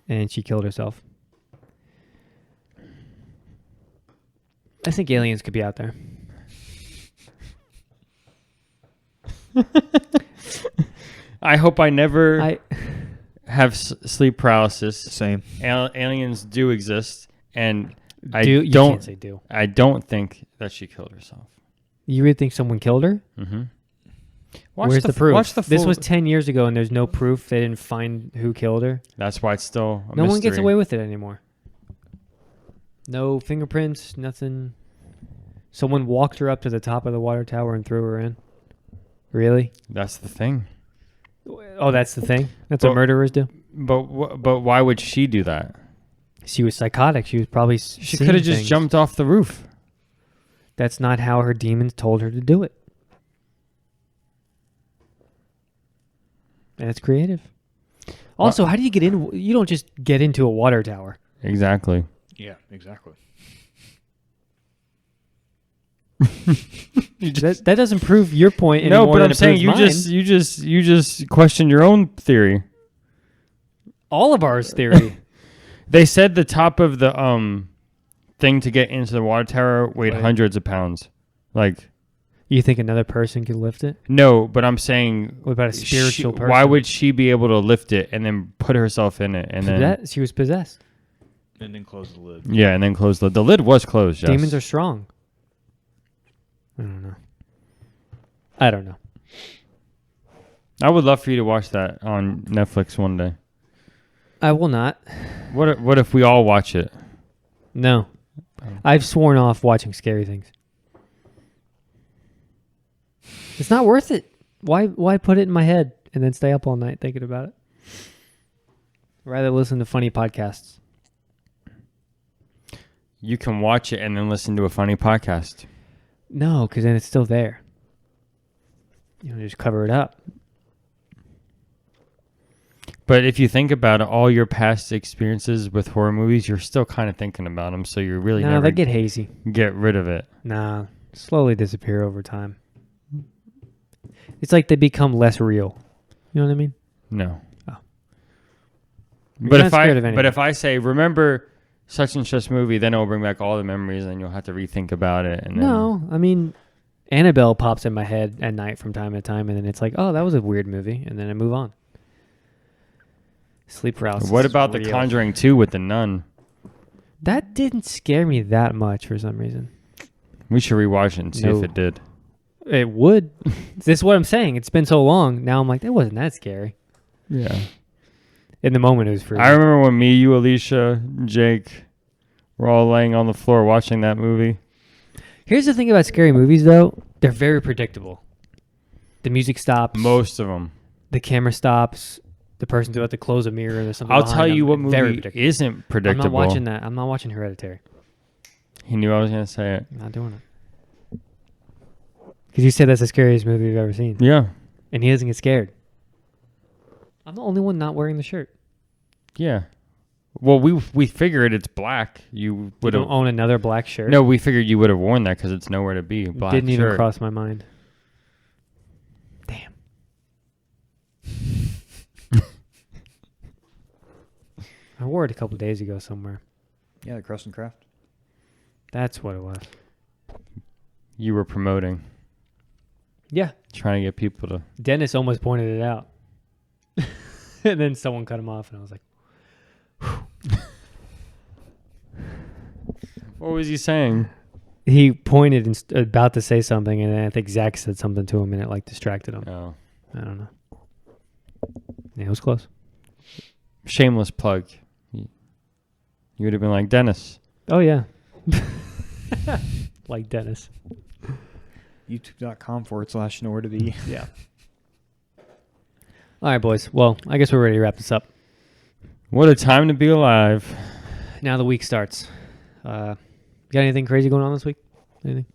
Speaker 3: And she killed herself. I think aliens could be out there.
Speaker 1: I hope I never have sleep paralysis.
Speaker 2: Same.
Speaker 1: Aliens do exist, and
Speaker 3: You can't say do.
Speaker 1: I don't think that she killed herself.
Speaker 3: You really think someone killed her?
Speaker 1: Mm-hmm.
Speaker 3: Where's the proof?
Speaker 1: Watch the
Speaker 3: This
Speaker 1: full-
Speaker 3: was 10 years ago, and there's no proof. They didn't find who killed her.
Speaker 1: That's why it's still a
Speaker 3: No one gets
Speaker 1: mystery.
Speaker 3: away with it anymore. No fingerprints, nothing. Someone walked her up to the top of the water tower and threw her in. Really?
Speaker 1: That's the thing.
Speaker 3: Oh, that's the thing? That's what murderers do?
Speaker 1: But why would she do that?
Speaker 3: She was psychotic. She was probably
Speaker 1: She could have just jumped off the roof.
Speaker 3: That's not how her demons told her to do it. And it's creative. Also, how do you get in? You don't just get into a water tower.
Speaker 1: Exactly.
Speaker 2: Yeah, exactly.
Speaker 3: That doesn't prove your point any
Speaker 1: No,
Speaker 3: more
Speaker 1: but
Speaker 3: than
Speaker 1: I'm
Speaker 3: it
Speaker 1: saying
Speaker 3: proves
Speaker 1: you
Speaker 3: mine.
Speaker 1: just questioned your own theory.
Speaker 3: All of ours theory.
Speaker 1: They said the top of the thing to get into the water tower weighed
Speaker 3: Right.
Speaker 1: hundreds of pounds. Like,
Speaker 3: You think another person could lift it?
Speaker 1: no, but I'm saying,
Speaker 3: What about a spiritual person?
Speaker 1: why would she be able to lift it and then put herself in it and then
Speaker 3: She was possessed.
Speaker 2: And then close the lid.
Speaker 1: yeah, and then close the lid was closed. Jess.
Speaker 3: Demons are strong. I don't know.
Speaker 1: I would love for you to watch that on Netflix one day.
Speaker 3: I will not.
Speaker 1: What if we all watch it?
Speaker 3: No. I've sworn off watching scary things. It's not worth it. Why put it in my head and then stay up all night thinking about it? I'd rather listen to funny podcasts.
Speaker 1: You can watch it and then listen to a funny podcast.
Speaker 3: No, because then it's still there. You know, just cover it up.
Speaker 1: But if you think about it, all your past experiences with horror movies, you're still kind of thinking about them, so you really
Speaker 3: No,
Speaker 1: never
Speaker 3: they get hazy.
Speaker 1: get rid of it.
Speaker 3: Nah, slowly disappear over time. It's like they become less real. You know what I mean?
Speaker 1: No.
Speaker 3: Oh.
Speaker 1: But
Speaker 3: not
Speaker 1: if I
Speaker 3: scared of anything.
Speaker 1: but if I say remember such and such movie, then it'll bring back all the memories, and you'll have to rethink about it. And
Speaker 3: No, I mean, Annabelle pops in my head at night from time to time, and then it's like, oh, that was a weird movie, and then I move on. Sleep paralysis.
Speaker 1: What
Speaker 3: is
Speaker 1: about The
Speaker 3: real.
Speaker 1: Conjuring 2 with the nun?
Speaker 3: That didn't scare me that much for some reason.
Speaker 1: We should rewatch it and see
Speaker 3: No.
Speaker 1: if it did.
Speaker 3: It would. This is what I'm saying. It's been so long. Now I'm like, that wasn't that scary.
Speaker 1: Yeah.
Speaker 3: In the moment, it was free.
Speaker 1: I remember when me, you, Alicia, Jake were all laying on the floor watching that movie.
Speaker 3: Here's the thing about scary movies, though. They're very predictable. The music stops.
Speaker 1: Most of them.
Speaker 3: The camera stops. The person's about to close a mirror. There's something
Speaker 1: I'll
Speaker 3: behind
Speaker 1: tell you
Speaker 3: them.
Speaker 1: what
Speaker 3: It's very
Speaker 1: movie
Speaker 3: predictable.
Speaker 1: isn't predictable.
Speaker 3: I'm not watching that. I'm not watching Hereditary.
Speaker 1: He knew I was going to say it.
Speaker 3: I'm not doing it. Because you said that's the scariest movie you've ever seen.
Speaker 1: Yeah.
Speaker 3: And he doesn't get scared. I'm the only one not wearing the shirt.
Speaker 1: Yeah. Well, we figured it's black. You
Speaker 3: You
Speaker 1: would
Speaker 3: don't
Speaker 1: have.
Speaker 3: own another black shirt?
Speaker 1: No, we figured you would have worn that because it's nowhere to be.
Speaker 3: It
Speaker 1: Black
Speaker 3: didn't even
Speaker 1: shirt.
Speaker 3: cross my mind. Damn. I wore it a couple days ago somewhere.
Speaker 2: Yeah, the Crust and Craft.
Speaker 3: That's what it was.
Speaker 1: You were promoting,
Speaker 3: Yeah.
Speaker 1: trying to get people to.
Speaker 3: Dennis almost pointed it out. And then someone cut him off, and I was like,
Speaker 1: What was he saying?
Speaker 3: he pointed and about to say something, and then I think Zach said something to him, and it like distracted him.
Speaker 1: Oh.
Speaker 3: I don't know. Yeah, it was close.
Speaker 1: Shameless plug. You would have been like, Dennis.
Speaker 3: Oh, yeah. Like Dennis.
Speaker 2: YouTube.com/nowhere to be.
Speaker 3: Yeah. All right, boys. Well, I guess we're ready to wrap this up.
Speaker 1: What a time to be alive.
Speaker 3: Now the week starts. You got anything crazy going on this week? Anything?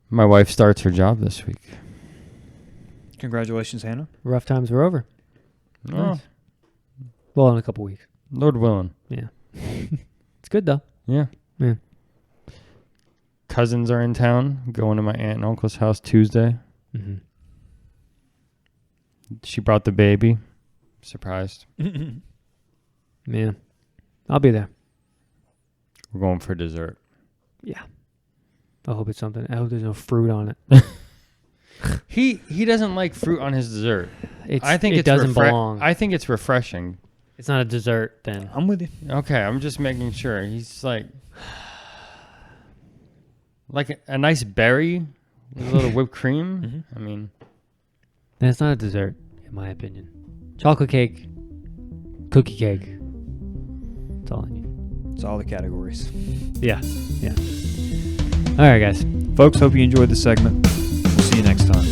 Speaker 1: My wife starts her job this week.
Speaker 2: Congratulations, Hannah.
Speaker 3: Rough times are over.
Speaker 1: Oh,
Speaker 3: Nice. Well, in a couple weeks.
Speaker 1: Lord willing.
Speaker 3: Yeah. It's good, though.
Speaker 1: Yeah.
Speaker 3: Yeah.
Speaker 1: Cousins are in town, going to my aunt and uncle's house Tuesday.
Speaker 3: Mm-hmm.
Speaker 1: She brought the baby. Surprised.
Speaker 3: Yeah. I'll be there.
Speaker 1: We're going for dessert.
Speaker 3: Yeah. I hope it's something. I hope there's no fruit on it.
Speaker 1: He doesn't like fruit on his dessert. I think
Speaker 3: it doesn't belong.
Speaker 1: I think it's refreshing.
Speaker 3: It's not a dessert then.
Speaker 2: I'm with you.
Speaker 1: Okay, I'm just making sure. He's like a nice berry with a little whipped cream.
Speaker 2: Mhm.
Speaker 1: I mean,
Speaker 3: Then it's not a dessert, in my opinion. Chocolate cake, cookie cake. That's all I need.
Speaker 2: It's all the categories.
Speaker 3: Yeah. Yeah. All right, guys.
Speaker 2: Folks, hope you enjoyed the segment. We'll see you next time.